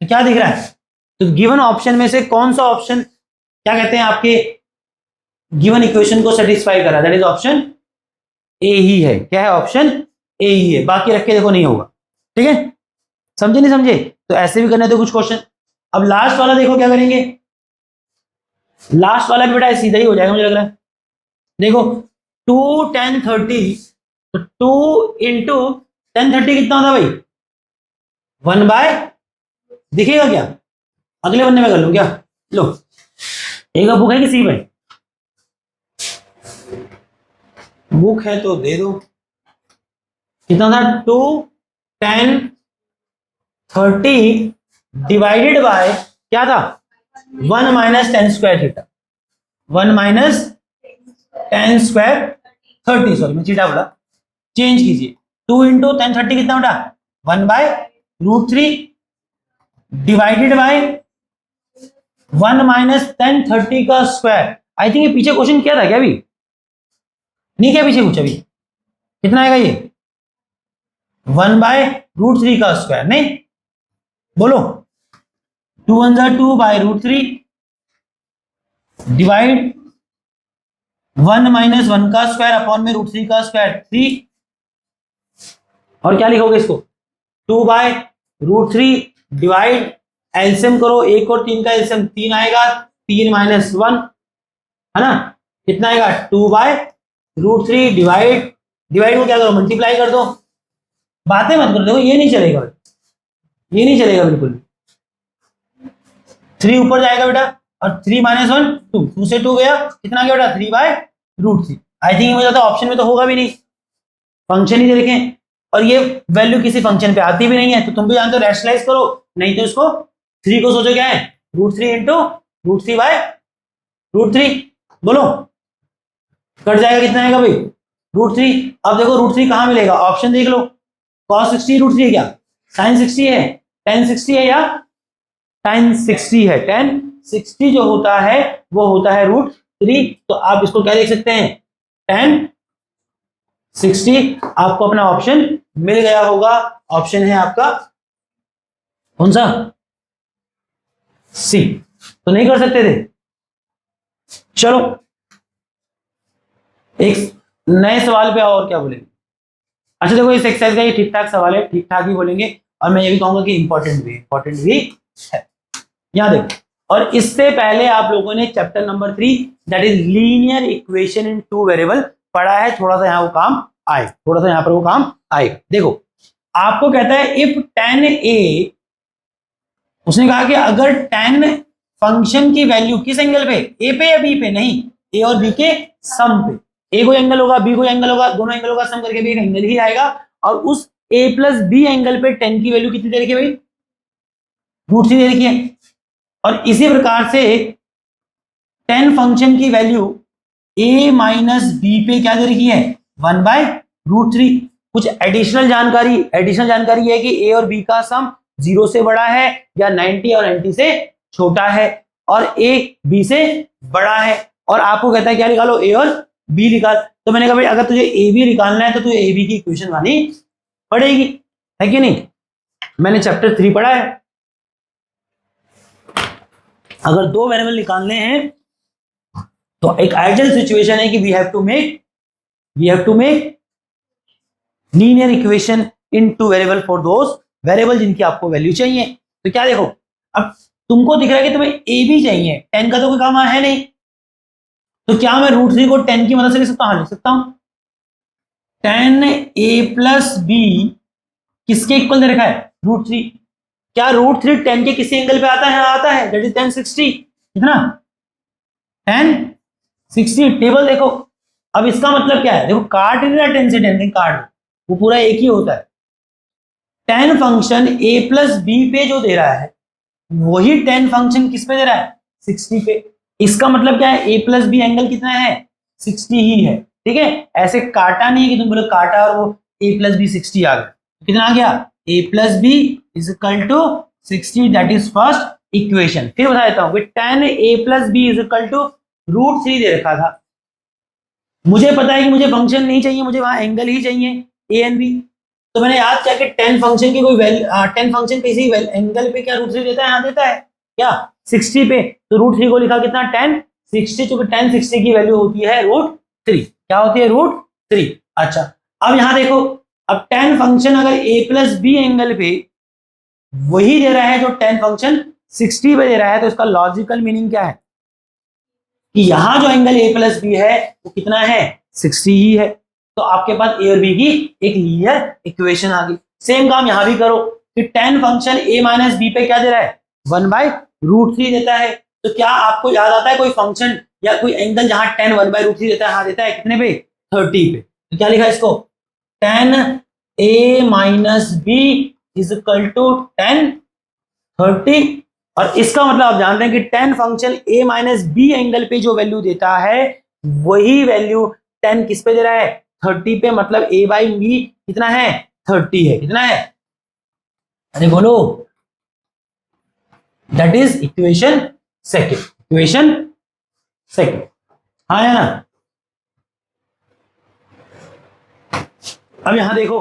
तो क्या दिख रहा है, तो गिवन ऑप्शन में से कौन सा ऑप्शन क्या कहते हैं आपके गिवन इक्वेशन को सेटिस्फाई कर रहा है, दैट इज ऑप्शन ए ही है। क्या है, ऑप्शन ए ही है, बाकी रख के देखो नहीं होगा। ठीक है, समझे नहीं समझे, तो ऐसे भी करने तो कुछ क्वेश्चन। अब लास्ट वाला देखो क्या करेंगे, लास्ट वाला भी बेटा सीधा ही हो जाएगा मुझे लग रहा है। देखो 2 10 30, तो 2 इंटू 10 30 कितना होता है भाई, 1 बाय, दिखेगा क्या, अगले बनने में कर लूं क्या, लो एक बुक है किसी भाई, बुक है तो दे दो। कितना था, 2 10 30 डिवाइडेड बाय क्या था, 1 minus 10 square theta, 1 minus 10 square 30, sorry मैं थीटा बोला, चेंज कीजिए। 2 इंटू 10 30 कितना बेटा, 1 बाय √3 डिवाइडेड बाय 1 माइनस 10 30 का स्क्वायर। आई थिंक ये पीछे क्वेश्चन किया था क्या, अभी नहीं किया पीछे कुछ, अभी कितना आएगा ये 1 बाय √3 का स्क्वायर, नहीं बोलो 2 1 जा 2 बाय √3 डिवाइड 1 माइनस 1 का स्क्वायर अपॉन में √3 का स्क्वायर 3, और क्या लिखोगे इसको 2 बाय √3 डिवाइड, एलसीएम करो 1 और 3 का एलसीएम 3 आएगा, 3 माइनस 1 है ना, कितना आएगा 2 बाय √3 डिवाइड, डिवाइड को क्या करो मल्टीप्लाई कर दो, बातें मत करो, देखो ये नहीं चलेगा, ये नहीं चलेगा बिल्कुल। 3 ऊपर जाएगा बेटा, और 3 माइनस 1 2, 2 से 2 गया, कितना गया बेटा 3 बाय √3। आई थिंक मुझे तो ऑप्शन में तो होगा भी नहीं, फंक्शन ही दे रखे हैं, और ये वैल्यू किसी फंक्शन पे आती भी नहीं है, तो तुम भी जानते हो रैशनलाइज करो, नहीं तो इसको 3 को सोचो क्या है √3 इंटू √3 बाय √3, बोलो कट जाएगा, कितना आएगा भाई √3। अब देखो √3 कहां मिलेगा, ऑप्शन देख लो, cos 60 √3 है क्या, sin 60 है, tan 60 है या tan 60 है, tan 60 जो होता है वो होता है √3, तो आप इसको क्या देख सकते हैं tan 60, आपको अपना ऑप्शन मिल गया होगा, ऑप्शन है आपका कौन सा, सी। तो नहीं कर सकते थे, चलो एक नए सवाल पे और क्या बोलेंगे। अच्छा देखो इस एक्सरसाइज का ये ठीक ठाक सवाल है, ठीक ठाक ही बोलेंगे, और मैं ये भी कहूंगा कि इंपॉर्टेंट भी है। यहां देखो, और इससे पहले आप लोगों ने chapter number 3 that is linear equation in 2 variable पढ़ा है, थोड़ा सा यहाँ वो काम आए, थोड़ा सा यहाँ पर वो काम आएगा। देखो आपको कहता है इफ tan a, उसने कहा कि अगर tan फंक्शन की वैल्यू किस एंगल पे, a पे या b पे, नहीं a और b के सम पे, a कोई एंगल होगा b कोई एंगल होगा, दोनों एंगलों का सम करके भी एक एंगल ही आएगा, और उस a प्लस b एंगल पे tan की वैल्यू कितनी दे रखी है भाई, √3 दे रखी है, और इसी प्रकार से tan फंक्शन की वैल्यू a माइनस b पे क्या दे रखी है 1 बाय √3। कुछ एडिशनल जानकारी है कि a और b का सम 0 से बड़ा है या 90 और 90 से छोटा है, और a b से बड़ा है, और आपको कहता है क्या निकालो a और b निकाल। तो मैंने कहा भाई अगर तुझे a b निकालना है तो तुझे a b की इक्वेशन वाली पड़ेगी, है कि नहीं, मैंने चैप्टर 3 पढ़ा है, अगर दो वेरिएबल निकालने हैं तो एक आइडियल सिचुएशन है कि we have to make linear equation in two variable for those variable जिनकी आपको वैल्यू चाहिए। तो क्या देखो, अब तुमको दिख रहा है कि तुम्हें ए भी चाहिए, 10 का तो कोई काम है नहीं, तो क्या मैं √3 को 10 की मदद से लिख सकता हूं? लिख सकता हूं। 10a प्लस बी किसके इक्वल दे रखा है? √3। क्या √3 10 के किसी एंगल पे आता है? आता है, दैट इज 1060। कितना? 1060। टेबल देखो। अब इसका मतलब क्या है? देखो काट नहीं रहा 10 से 10 काट, वो पूरा एक ही होता है। 10 फंक्शन a प्लस बी पे जो दे रहा है वही 10 फंक्शन किस पे दे रहा है? 60 पे। इसका मतलब क्या है? a प्लस बी एंगल कितना है? 60 ही है। ठीक है, ऐसे काटा नहीं है कि तुम बोलो काटा और वो a प्लस बी 60 आ गया। कितना आ गया? a plus b is equal to 60, that is first equation. फिर बता देता हूं, 10a plus b is equal to √3 दे रखा था। मुझे पता है कि मुझे फंक्शन नहीं चाहिए, मुझे वहां एंगल ही चाहिए ए एंड बी। तो मैंने याद किया कि 10 फंक्शन की कोई वैल्यू 10 फंक्शन किसी एंगल पे क्या √3 देता है? हाँ देता है। क्या? 60 पे। तो √3 को लिखा कितना? 10 60, चूंकि 10 60 की वैल्यू होती है √3। क्या होती है? √3। अच्छा, अब यहां देखो, अब 10 फंक्शन अगर a प्लस बी एंगल पे वही दे रहा है जो 10 फंक्शन 60 पे दे रहा है, तो इसका लॉजिकल मीनिंग क्या है कि यहां जो एंगल a प्लस बी है वो कितना है? 60 ही है। तो आपके पास a और b की एक लीनियर इक्वेशन आ गई। सेम काम यहां भी करो कि 10 फंक्शन a माइनस बी पे क्या दे रहा है? 1/√3 देता है। तो क्या आपको याद आता है कोई फंक्शन या कोई एंगल जहां 10 1/√3 देता है? हाँ देता है। कितने पे? 30 पे। तो क्या लिखा इसको? 10a minus b is equal to 10 30। और इसका मतलब आप जानते हैं कि 10 function a minus b angle पे जो वैल्यू देता है वही वैल्यू 10 किस पे दे रहा है? 30 पे। मतलब a बाई बी कितना है? 30 है। कितना है? अरे बोलो। That is equation second. Equation second, हाँ है ना? अब यहां देखो,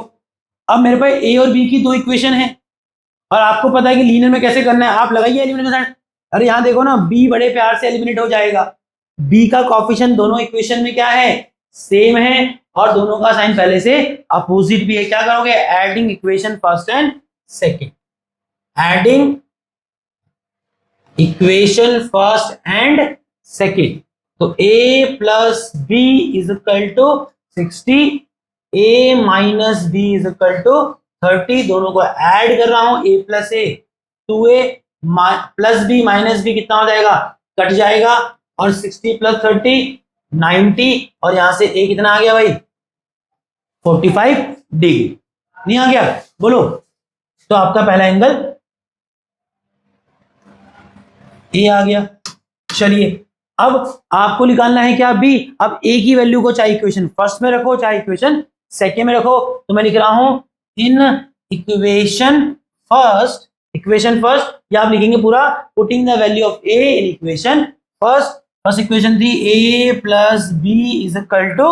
अब मेरे पास a और b की दो इक्वेशन है और आपको पता है कि लीनियर में कैसे करना है। आप लगाइए एलिमिनेशन। अरे यहां देखो ना, b बड़े प्यार से एलिमिनेट हो जाएगा। b का कोएफिशिएंट दोनों इक्वेशन में क्या है? सेम है और दोनों का साइन पहले से अपोजिट भी है। क्या करोगे? Adding equation first and second. Adding equation first and second. तो a plus b is equal to 60, a minus b is equal to 30। दोनों को ऐड कर रहा हूं, a plus a 2a plus b minus b कितना हो जाएगा? Cut जाएगा। और 60 प्लस 30 90। और यहां से a कितना आ गया भाई? 45 डिग्री। नहीं आ गया? बोलो। तो आपका पहला एंगल a आ गया। चलिए, अब आपको निकालना है क्या? b। अब a की वैल्यू को चाहे इक्वेशन फर्स्ट में रखो चाहे इक्वेशन सेकेंड में रखो। तो मैं लिख रहा हूं इन इक्वेशन फर्स्ट, या आप लिखेंगे पूरा putting the value of a in equation first. First equation थी a plus b is equal to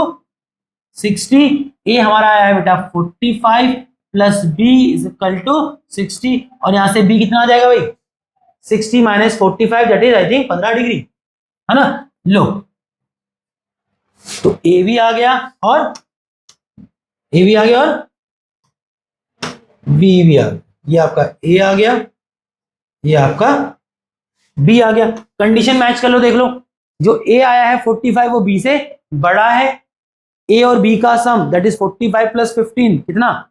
60। a हमारा आया है बेटा 45 plus b is equal to 60। और यहां से b कितना आ जाएगा भाई? 60 minus 45, that is I think 15 degree, है ना? लो, तो a भी आ गया और b भी आ गया। ये आपका a आ गया, ये आपका b आ गया। कंडीशन मैच कर लो, देख लो। जो a आया है 45 वो b से बड़ा है। a और b का सम दैट इज 45 प्लस 15 कितना?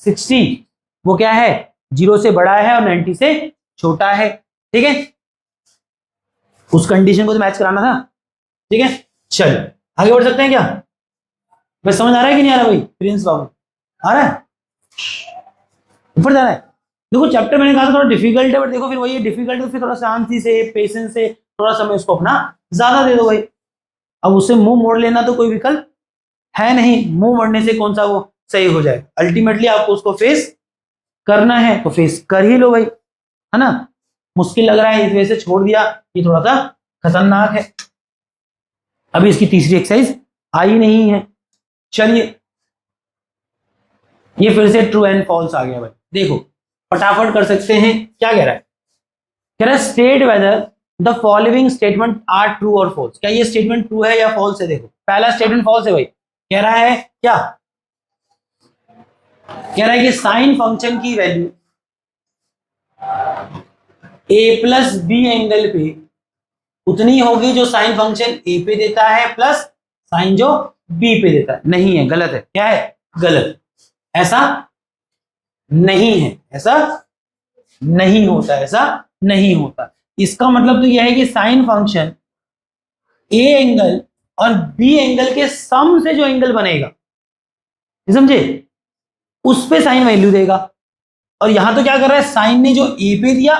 60। वो क्या है? 0 से बड़ा है और 90 से छोटा है। ठीक है, उस कंडीशन को तो मैच कराना था। ठीक है, चलो आगे बढ़ सकते हैं क्या? बस समझ आ रहा है कि नहीं आ रहा भाई? प्रिंस बाबू आ रहा है? ऊपर जा रहा है? देखो चैप्टर मैंने कहा था थोड़ा डिफिकल्ट है, बट देखो फिर वही डिफिकल्ट है, फिर थोड़ा शांति से पेशेंस से थोड़ा समय उसको अपना ज्यादा दे दो भाई। अब उससे मुंह मोड़ लेना तो कोई विकल्प है नहीं। मुंह मोड़ने से कौन सा वो सही हो जाए? अल्टीमेटली आपको उसको फेस करना है तो फेस कर ही लो भाई, है ना? मुश्किल लग रहा है इस वजह से छोड़ दिया, ये थोड़ा सा खतरनाक है। अभी इसकी तीसरी एक्सरसाइज आई नहीं है। चलिए, ये फिर से ट्रू एंड फॉल्स आ गया भाई। देखो फटाफट कर सकते हैं। क्या कह रहा है? कह रहा है state whether the following statement are true और फॉल्स। क्या ये स्टेटमेंट ट्रू है या फॉल्स है? देखो पहला स्टेटमेंट फॉल्स है भाई। कह रहा है क्या? कह रहा है कि साइन फंक्शन की वैल्यू ए प्लस बी एंगल पे उतनी होगी जो साइन फंक्शन ए पे देता है प्लस साइन जो बी पे देता है। नहीं है, गलत है। क्या है? गलत। ऐसा नहीं है, ऐसा नहीं होता, ऐसा नहीं होता। इसका मतलब तो यह है कि साइन फंक्शन ए एंगल और बी एंगल के सम से जो एंगल बनेगा, समझे, उस पे साइन वैल्यू देगा। और यहां तो क्या कर रहा है, साइन ने जो ए पे दिया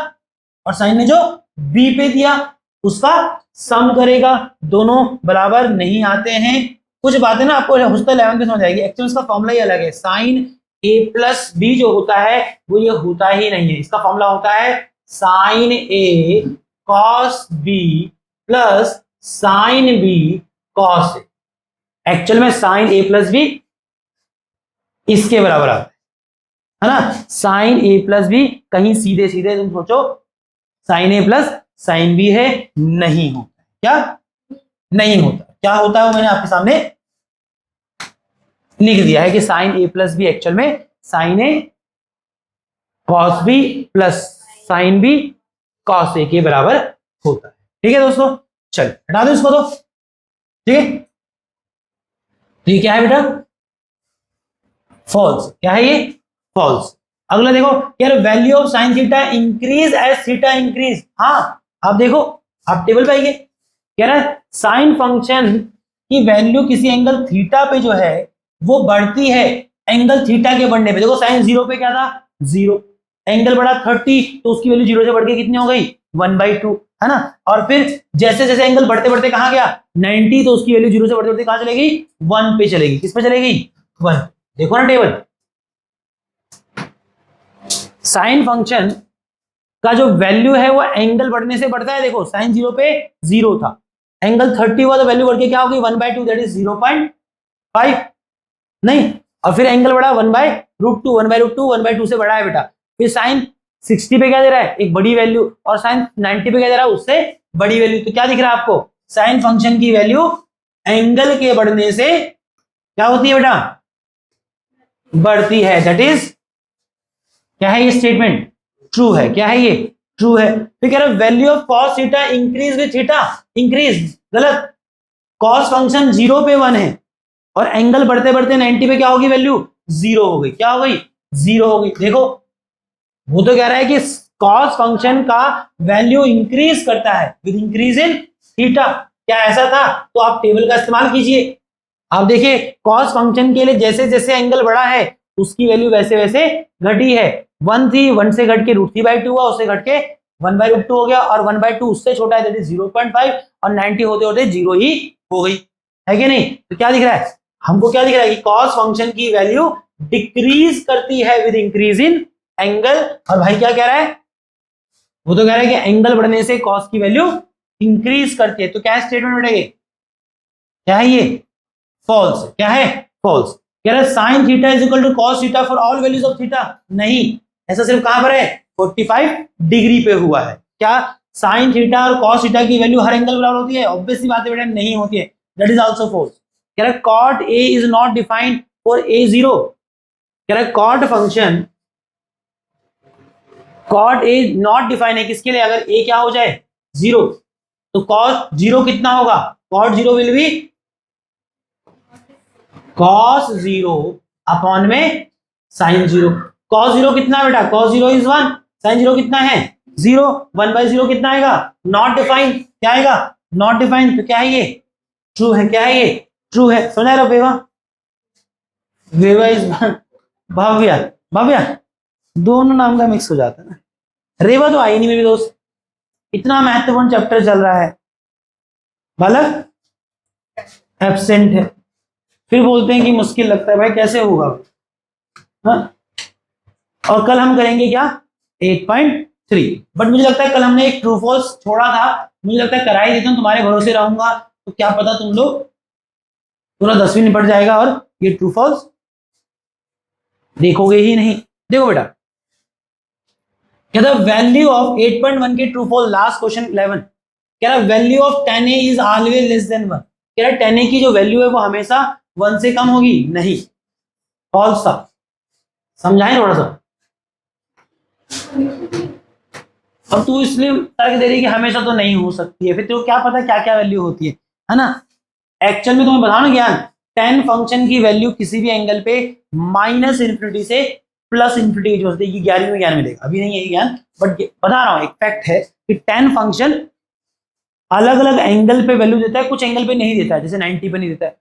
और साइन ने जो बी पे दिया उसका सम करेगा। दोनों बराबर नहीं आते हैं। कुछ बातें ना आपको हॉस्टल 11 में समझ आएगी। एक्चुअली इसका फॉर्मूला ही अलग है। साइन ए प्लस बी जो होता है वो ये होता ही नहीं है। इसका फॉर्मूला होता है sin A cos B plus sin B cos A. Actual में साइन ए प्लस बी इसके बराबर आता है ना। साइन ए प्लस बी कहीं सीधे सीधे तुम सोचो sign A plus sin B है, नहीं होता। क्या नहीं होता? क्या होता है वो मैंने आपके सामने लिख दिया है कि sin A plus B actual में sin A cos B plus sin B cos A के बराबर होता है। ठीक है दोस्तों, चल हटा दो इसको तो। ठीक है, तो ये क्या है बेटा? फॉल्स। क्या है ये? फॉल्स। अगला देखो यार, value of sine theta increase as theta increase. हाँ आप देखो, आप टेबल पे आइए। कह रहा है साइन फंक्शन की वैल्यू किसी एंगल थीटा पे जो है वो बढ़ती है एंगल थीटा के बढ़ने पे। देखो साइन 0 पे क्या था? 0। एंगल बढ़ा 30 तो उसकी वैल्यू 0 से बढ़ के कितनी हो गई? 1/2, है ना। और फिर जैसे जैसे एंगल बढ़ते बढ़ते कहां गया? 90, तो उसकी वैल्यू 0 से बढ़ते बढ़ते कहां चलेगी? 1 पे चलेगी। किस पे चलेगी? 1। देखो ना टेबल, साइन फंक्शन का जो वैल्यू है वो एंगल बढ़ने से बढ़ता है। देखो साइन 0 पे 0 था, एंगल 30 हुआ तो वैल्यू बढ़ के क्या होगी? 1/2, दैट इज 0.5। नहीं, और फिर एंगल बढ़ा 1/√2, 1/√2 1/2 से बड़ा है बेटा। फिर साइन 60 पे क्या दे रहा है? एक बड़ी वैल्यू। और साइन 90 पे क्या दे रहा है? उससे बड़ी वैल्यू। तो क्या दिख रहा है आपको? साइन फंक्शन की वैल्यू एंगल के बढ़ने से क्या होती है बेटा? बढ़ती है। दैट इज क्या है? ये स्टेटमेंट ट्रू है। क्या है ये? ट्रू है। फिर कह रहा है value of cos theta increase with theta increase. गलत। कॉस फंक्शन 0 पे 1 है और एंगल बढ़ते बढ़ते 90 पे क्या होगी? वैल्यू 0 हो गई। क्या हो गई? 0 हो गई। देखो वो तो कह रहा है कि कॉस फंक्शन का वैल्यू इंक्रीज करता है विद इंक्रीज इन थीटा। क्या ऐसा था? तो आप टेबल का इस्तेमाल कीजिए। आप देखिए कॉस फंक्शन के लिए जैसे जैसे एंगल बढ़ा है उसकी वैल्यू वैसे वैसे घटी है। 1 थी, 1 से घट के √3/2 हुआ, उससे घट के 1/√2 हो गया, और 1/2 उससे छोटा है दैट इज 0.5, और 90 होते होते 0 ही हो गई। है कि नहीं? तो क्या दिख रहा है हमको? क्या दिख रहा है कि कॉस फंक्शन की वैल्यू डिक्रीज करती है विद इंक्रीज इन एंगल। और भाई क्या कह रहा है? वो तो कह रहा है कि एंगल बढ़ने से कॉस की वैल्यू इंक्रीज करती है। तो क्या स्टेटमेंट बैठेगी? क्या है ये? फॉल्स। क्या है? फॉल्स। कह रहा है sine theta is equal to cos theta for all values of theta. नहीं, ऐसा सिर्फ कहां पर है? 45 डिग्री पे हुआ है। क्या साइन थीटा और कॉस थीटा की वैल्यू हर एंगल बराबर होती है? ऑब्वियसली बात है बेटा, नहीं होती है। That is also false. कह रहा है cot a is not defined for A0। कह रहा है cot function cot a not define है किसके लिए? अगर ए क्या हो जाए? 0, तो कॉस 0 कितना होगा? Cot 0 will be cos 0 upon में sin 0। cos 0 कितना बेटा? cos 0 इज 1, sin 0 कितना है? 0। 1/0 कितना आएगा? Not defined. क्या आएगा? Not defined. तो क्या है ये? ट्रू है। क्या है ये? ट्रू है। समझ रहे हो? वेवा वेवा इज भव्या। भव्या दोनों नाम का मिक्स हो जाता है ना। रेवा तो आई नहीं मेरे दोस्त। इतना महत्वपूर्ण चैप्टर चल रहा है, बालक एब्सेंट है, फिर बोलते हैं कि मुश्किल लगता है। भाई कैसे होगा? हाँ? और कल हम करेंगे क्या? 8.3। बट मुझे लगता है कल हमने एक ट्रू फॉल्स छोड़ा था, मुझे लगता है करा ही देता हूं, तुम्हारे भरोसे रहूंगा। तो क्या पता तुम लोग पूरा 10वीं निपट जाएगा और ये ट्रू फॉल्स देखोगे ही नहीं। देखो बेटा, क्या द वैल्यू ऑफ 8.1 के ट्रू फॉल्स, लास्ट क्वेश्चन 11, कह रहा value of tan a is always less than 1, कह रहा tan a की जो वैल्यू है वो हमेशा 1 से कम होगी, नहीं, फॉल्स था। समझाएं थोड़ा सा। अब तू इसलिए तर्क दे रही कि हमेशा तो नहीं हो सकती है, फिर तेरे को क्या पता क्या क्या वैल्यू होती है ना। एक्चुअल में तुम्हें बताओ ना ज्ञान, tan फंक्शन की वैल्यू किसी भी एंगल पे माइनस इन्फिनिटी से प्लस इन्फिनिटी जो होती है, 11वीं में ज्ञान मिलेगा, अभी नहीं है ज्ञान, बट बता रहा हूं एक फैक्ट है कि tan फंक्शन अलग अलग एंगल पे वैल्यू देता है, कुछ एंगल पे नहीं देता है, जैसे 90 पे नहीं देता है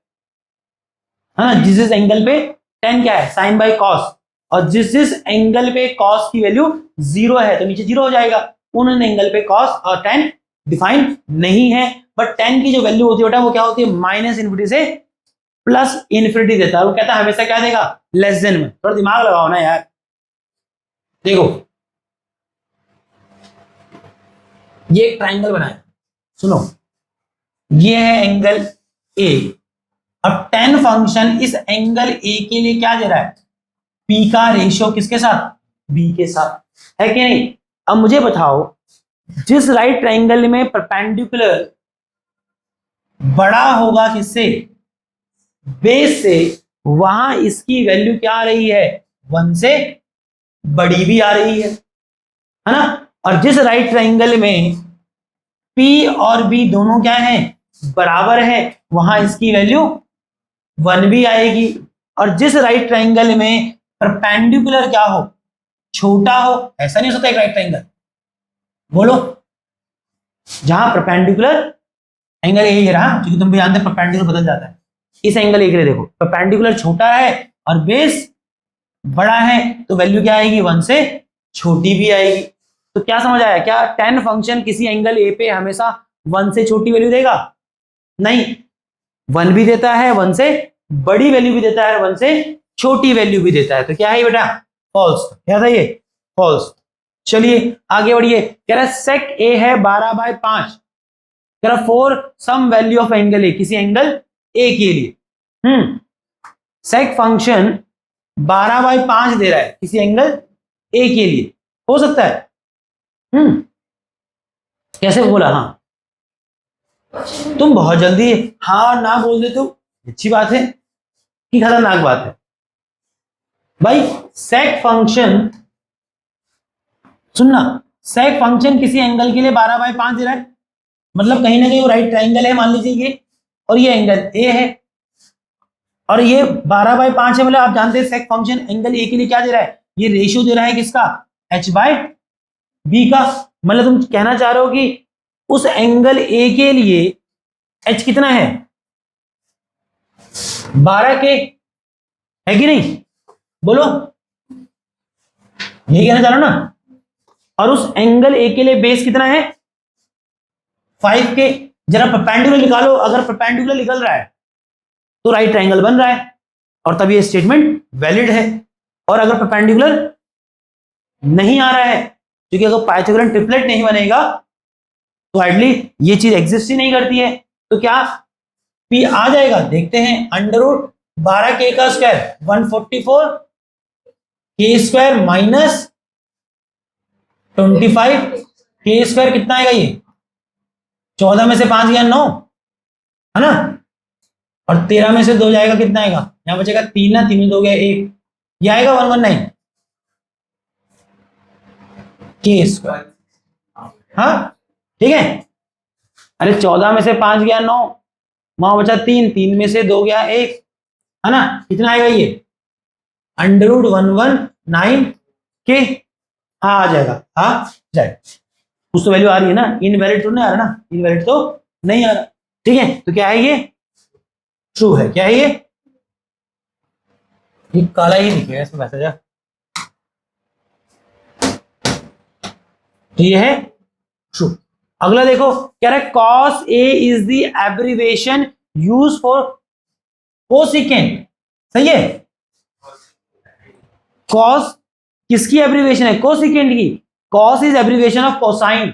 ना, जिस एंगल पे tan क्या है साइन बाय कॉस, और जिस एंगल पे कॉस की वैल्यू 0 है तो नीचे 0 हो जाएगा, उन एंगल पे कॉस और tan डिफाइन नहीं है। बट tan की जो वैल्यू होती है बेटा वो क्या होती है, माइनस इन्फिनिटी से प्लस इन्फिनिटी देता है, वो कहता है हमेशा क्या देगा, लेस देन में। थोड़ा दिमाग लगाओ ना यार। देखो ये एक ट्राइंगल बनाया, सुनो, ये है एंगल ए, अब tan फंक्शन इस एंगल ए के लिए क्या दे रहा है, P का रेशियो किसके साथ, B के साथ, है कि नहीं। अब मुझे बताओ जिस राइट ट्राइंगल में परपेंडिकुलर बड़ा होगा किससे, बेस से, वहां इसकी वैल्यू क्या आ रही है, 1 से बड़ी भी आ रही है ना। और जिस राइट ट्राइंगल में P और B दोनों क्या है, बराबर है, वहां इसकी वैल्यू 1 भी आएगी। और जिस राइट ट्राइंगल में परपेंडिकुलर क्या हो, छोटा हो, ऐसा नहीं हो सकता एक राइट ट्राइंगल, बोलो, जहां परपेंडिकुलर एंगल यही रहा, क्योंकि तुम भी जानते हैं परपेंडिकुलर बदल जाता है, इस एंगल ए के लिए देखो परपेंडिकुलर छोटा है और बेस बड़ा है तो वैल्यू क्या आएगी, 1 से छोटी भी आएगी। तो क्या समझ आया, क्या tan फंक्शन किसी एंगल ए पे हमेशा 1 से छोटी वैल्यू देगा, नहीं, 1 भी देता है, 1 से बड़ी वैल्यू भी देता है, 1 से छोटी वैल्यू भी देता है। तो क्या है बेटा, फॉल्स, क्या था ये, फॉल्स। चलिए आगे बढ़िए, कह रहा सेक ए है 12/5, कह रहा for some value of angle a, किसी एंगल ए के लिए, सेक फंक्शन 12/5 दे रहा है किसी एंगल ए के लिए, हो सकता है, कैसे बोला, हाँ तुम बहुत जल्दी हाँ ना बोल देते हो, अच्छी बात है कि खतरनाक बात है भाई। सेक फंक्शन, सुनना, सेक फंक्शन किसी एंगल के लिए 12/5 दे रहा है, मतलब कहीं ना कहीं वो राइट ट्राइंगल है मान लीजिए ये, और ये एंगल ए है, और ये 12/5 है, मतलब आप जानते हैं सेक फंक्शन एंगल ए के लिए क्या दे रहा है, ये रेशियो दे रहा है किसका, h/b का। मतलब तुम कहना चाह रहे हो कि उस एंगल ए के लिए h कितना है, 12 के, है कि नहीं, बोलो, यही कहना चाह रहा हूं ना। और उस एंगल ए के लिए बेस कितना है, 5 के। जरा परपेंडिकुलर निकालो, अगर परपेंडिकुलर निकल रहा है तो राइट ट्राइंगल बन रहा है और तब ये स्टेटमेंट वैलिड है। और अगर परपेंडिकुलर नहीं आ रहा है, क्योंकि अगर पाइथागोरन ट्रिपलेट नहीं बनेगा तो आइडली ये चीज एग्जिस्ट ही नहीं करती है, तो क्या P आ जाएगा, देखते हैं, √12k का square 144 k square minus 25 k square कितना आएगा, ये 14 में से 5 गया 9, है ना, और 13 में से 2 जाएगा, कितना आएगा, यहां बचेगा 3 ना, 3 में 2 गया 1, ये आएगा 119 k स्क्वायर, हाँ ठीक है। अरे 14 में से 5 गया 9, वहां बचा 3, 3 में से 2 गया 1, है ना, कितना आएगा ये √119 के, हाँ आ जाएगा, हाँ जाएगा, कुछ तो वैल्यू आ रही है ना, इनवैलिड तो नहीं आ रहा ना, इनवैलिड तो नहीं आ रहा, ठीक है। तो क्या है ये, ट्रू है, क्या है ये काला ही दिखेगा इसमें मैसेज, तो ये है ट्रू। अगला देखो, कह रहा है cos A is the abbreviation use for cosecant, सही है, cos किसकी एब्रिविएशन है, कोसिकेंट की, cos is abbreviation of cosine,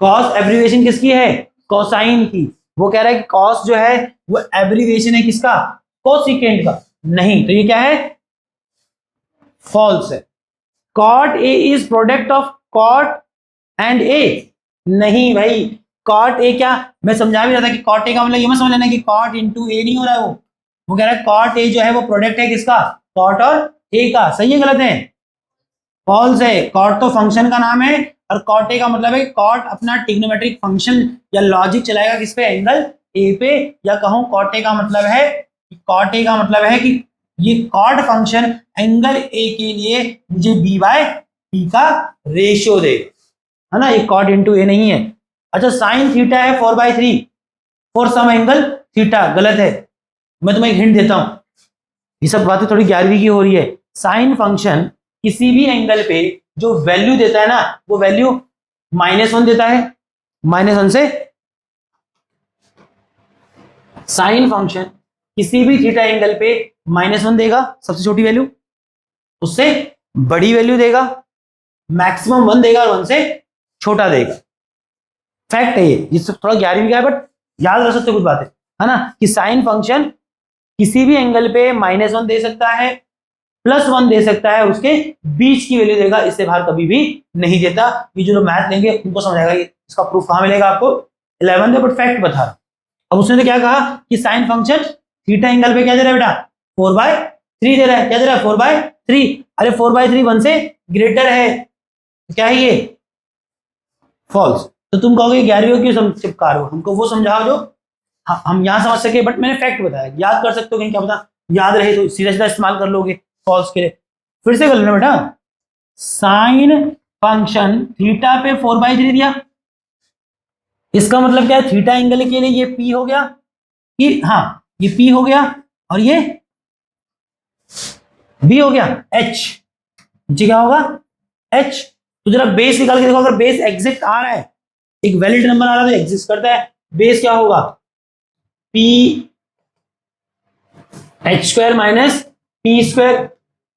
cos abbreviation किसकी है, कोसाइन की। वो कह रहा है कि cos जो है वो एब्रिविएशन है किसका, कोसिकेंट का, नहीं, तो ये क्या है, फॉल्स है। cot A is product of cot and A, नहीं भाई, कॉट ए क्या, मैं समझा भी रहा था कि कॉट ए का मतलब ये मत समझ लेना कि कॉट इंटू ए नहीं हो रहा है, वो कह रहा है कॉट ए जो है वो प्रोडक्ट है किसका, कॉट और ए का। सही है गलत है, फॉल्स है। कॉट तो फंक्शन का नाम है और कॉट ए का मतलब है कॉट अपना ट्रिग्नोमेट्रिक फंक्शन या लॉजिक चलाएगा किस पे, एंगल ए पे, या कहूं कॉट ए का मतलब है, कॉट ए का मतलब है कि ये कॉट फंक्शन एंगल ए के लिए मुझे बी बाय पी का रेशियो दे, है ना, ये कॉट इंटू ए नहीं है। अच्छा साइन थीटा है 4/3 फॉर सम एंगल थीटा, गलत है। मैं तुम्हें एक हिंट देता हूं, ये सब बातें थोड़ी 11वीं की हो रही है। साइन फंक्शन किसी भी एंगल पे जो वैल्यू देता है ना, वो वैल्यू -1 देता है, -1 से। साइन फंक्शन किसी भी थीटा एंगल पे -1 देगा, सबसे छोटी वैल्यू, उससे बड़ी वैल्यू देगा, मैक्सिमम 1 देगा और 1 से छोटा देगा। फैक्ट है ये सब थोड़ा 11वीं का है बट याद रख सकते कुछ बातें, है ना, कि साइन फंक्शन किसी भी एंगल पे -1 दे सकता है, +1 दे सकता है, उसके बीच की वैल्यू देगा, इससे बाहर कभी भी नहीं देता। ये जो मैथ लेंगे उनको समझाएगा इसका प्रूफ कहां मिलेगा आपको, 11 बट फैक्ट बता रहा। अब उसने तो क्या कहा कि साइन फंक्शन थीटा एंगल पे क्या दे रहा है बेटा, 4/3 दे रहा है। क्या दे रहा है, 4/3। अरे 4/3 1 से ग्रेटर है, क्या है ये, फॉल्स। तो तुम कहोगे 11वीं क्यों चिपका रहे हो, हमको वो समझाओ जो हम यहां समझ सके, बट मैंने फैक्ट बताया, याद कर सकते हो, कहीं क्या पता याद रहे तो सीधा सीधा इस्तेमाल कर लोगे फॉल्स के लिए। फिर से कर लेना बेटा, साइन फंक्शन थीटा पे 4/3 दिया, इसका मतलब क्या है, थीटा एंगल के लिए ये पी हो गया, कि हाँ ये पी हो गया और ये बी हो गया, एच, नीचे क्या होगा, एच। तो जरा बेस निकाल के देखो, अगर बेस एग्जिस्ट आ रहा है, एक वैलिड नंबर आ रहा है तो एग्जिस्ट करता है, बेस क्या होगा, P h² minus p²।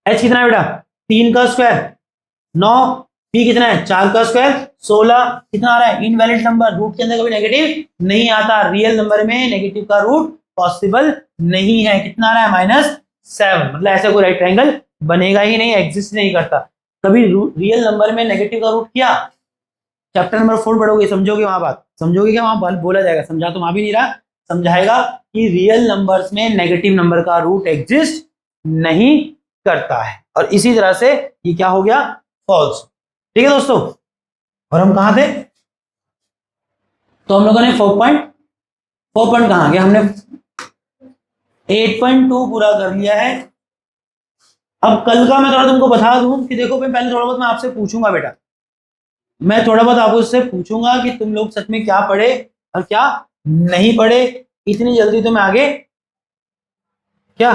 h कितना है बेटा, 3 का स्क्वायर 9, p कितना है 4 का स्क्वायर 16, कितना आ रहा है, इनवैलिड नंबर, रूट के अंदर कभी नेगेटिव नहीं आता, रियल नंबर में नेगेटिव का रूट पॉसिबल नहीं है। कितना आ रहा है, -7, मतलब ऐसा कोई राइट ट्रायंगल बनेगा ही नहीं, एग्जिस्ट नहीं करता। कभी रियल नंबर में नेगेटिव का रूट किया, चैप्टर नंबर 4 पढ़ोगे समझोगे, वहां बात समझोगे क्या, वहां बोला जाएगा, समझा तो वहां भी नहीं रहा, समझाएगा कि रियल नंबर्स में नेगेटिव नंबर का रूट एग्जिस्ट नहीं करता है। और इसी तरह से ये क्या हो गया, फॉल्स। ठीक है दोस्तों, और हम कहां थे, तो हम लोगों ने 4 पॉइंट कहां गए, हमने 8.2 पूरा कर लिया है। अब कल का मैं थोड़ा तुमको बता दूं कि देखो मैं पहले थोड़ा बहुत मैं आपसे पूछूंगा बेटा, मैं थोड़ा बहुत आपको इससे पूछूंगा कि तुम लोग सच में क्या पढ़े और क्या नहीं पढ़े। इतनी जल्दी तो मैं आगे क्या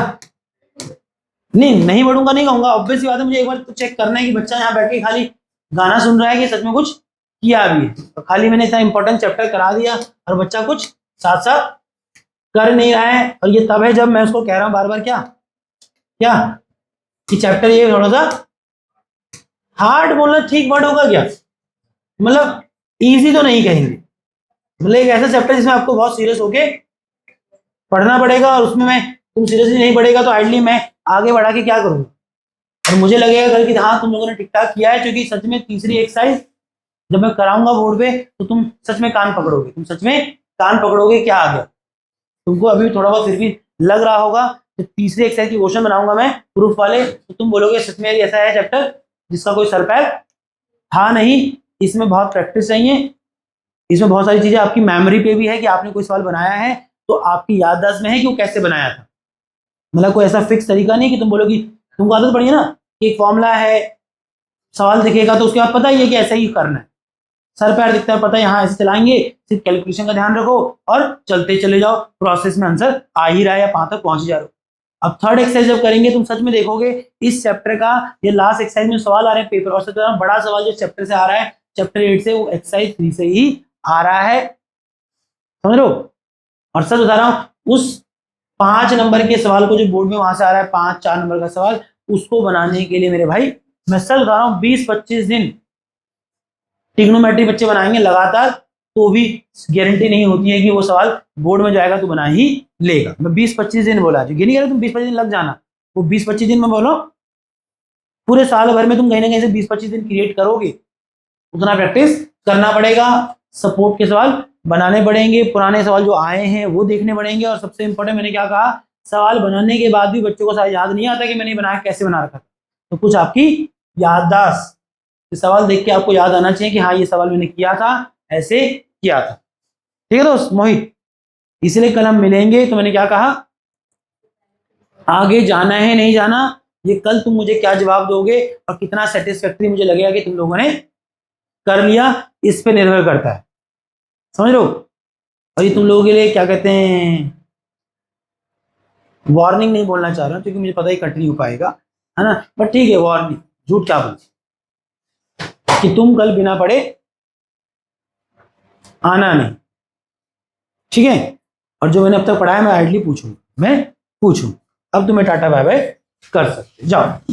नहीं बढ़ूंगा, नहीं कहूंगा, ऑब्वियस बात है, मुझे एक बार तो चेक करना है कि बच्चा यहाँ बैठ के खाली गाना सुन रहा है कि सच में कुछ किया भी है। तो खाली मैंने इतना इंपॉर्टेंट चैप्टर करा दिया और बच्चा कुछ साथ साथ कर नहीं रहा है, और ये तब है जब मैं उसको कह रहा हूँ बार बार क्या क्या कि चैप्टर ये थोड़ा सा हार्ड बोलना ठीक वर्ड होगा क्या, मतलब इजी तो नहीं कहेंगे, मतलब एक ऐसा चैप्टर जिसमें आपको बहुत सीरियस होके पढ़ना पड़ेगा, और उसमें मैं तुम सीरियसली नहीं पढ़ेगा तो आइडली मैं आगे बढ़ा के क्या करूंगा, और मुझे लगेगा कल कि हाँ तुम लोगों ने ठीक ठाक किया है, क्योंकि सच में तीसरी एक्सरसाइज जब मैं कराऊंगा बोर्ड पे तो तुम सच में कान पकड़ोगे, तुम सच में कान पकड़ोगे क्या आ गया। तुमको अभी थोड़ा बहुत फिर भी लग रहा होगा कि तीसरी एक्सरसाइज की क्वेश्चन बनाऊंगा मैं प्रूफ वाले, तो तुम बोलोगे सच में ऐसा है चैप्टर जिसका कोई सर पैर था नहीं, इसमें बहुत प्रैक्टिस चाहिए, इसमें बहुत सारी चीजें आपकी मेमोरी पे भी है कि आपने कोई सवाल बनाया है तो आपकी याददाश्त में है कि वो कैसे बनाया था, मतलब कोई ऐसा फिक्स तरीका नहीं कि तुम बोलो कि तुमको आदत पड़ी है ना कि एक फॉर्मूला है, सवाल दिखेगा तो उसके बाद पता ही है कि ऐसा ही करना है, सर पैर दिखता है पता है यहाँ ऐसे चलाएंगे, सिर्फ कैलकुलेशन का ध्यान रखो और चलते चले जाओ, प्रोसेस में आंसर आ ही रहा है या 5 तक पहुंच जा रहे हो। अब थर्ड एक्सरसाइज जब करेंगे तुम सच में देखोगे इस चैप्टर का ये लास्ट एक्सरसाइज में सवाल आ रहे हैं पेपर, और सबसे बड़ा सवाल जो चैप्टर से आ रहा है चैप्टर 8 से, वो एक्सरसाइज 3 से ही आ रहा है, समझ लो। और सच बता रहा हूं उस 5 नंबर के सवाल को जो बोर्ड में वहां से आ रहा है 5-4 नंबर का सवाल, उसको बनाने के लिए मेरे भाई मैं सच बता रहा हूँ 20-25 दिन ट्रिग्नोमेट्री बच्चे बनाएंगे लगातार, तो भी गारंटी नहीं होती है कि वो सवाल बोर्ड में जाएगा तो बना ही लेगा। मैं 20-25 दिन बोला, जो ये नहीं कह रहा तुम 20-25 दिन लग जाना, वो 20-25 दिन में बोलो पूरे साल भर में तुम कहीं ना कहीं से 20-25 दिन क्रिएट करोगे, उतना प्रैक्टिस करना पड़ेगा, सपोर्ट के सवाल बनाने पड़ेंगे, पुराने सवाल जो आए हैं वो देखने पड़ेंगे, और सबसे इंपॉर्टेंट मैंने क्या कहा, सवाल बनाने के बाद भी बच्चों को शायद याद नहीं आता कि मैंने बनाया कैसे बना रखा था, तो कुछ आपकी याददाश्त, सवाल देख के आपको याद आना चाहिए कि हाँ ये सवाल मैंने किया था, ऐसे किया था। ठीक है दोस्त मोहित, इसलिए कल हम मिलेंगे। तो मैंने क्या कहा, आगे जाना है नहीं जाना, ये कल तुम मुझे क्या जवाब दोगे और कितना सेटिस्फैक्टरी मुझे लगेगा कि तुम लोगों ने कर लिया, इस पे निर्भर करता है, समझ लो। और ये तुम लोगों के लिए क्या कहते हैं, वार्निंग नहीं बोलना चाह रहा हूं क्योंकि मुझे पता ही कट नहीं हो पाएगा, है ना, बट ठीक है, वार्निंग, झूठ क्या बोलते कि तुम कल बिना पढ़े आना नहीं, ठीक है। और जो मैंने अब तक पढ़ाया मैं आइडली पूछूंगा, मैं पूछूं। अब तुम्हें टाटा बाय बाय कर सकते, जाओ।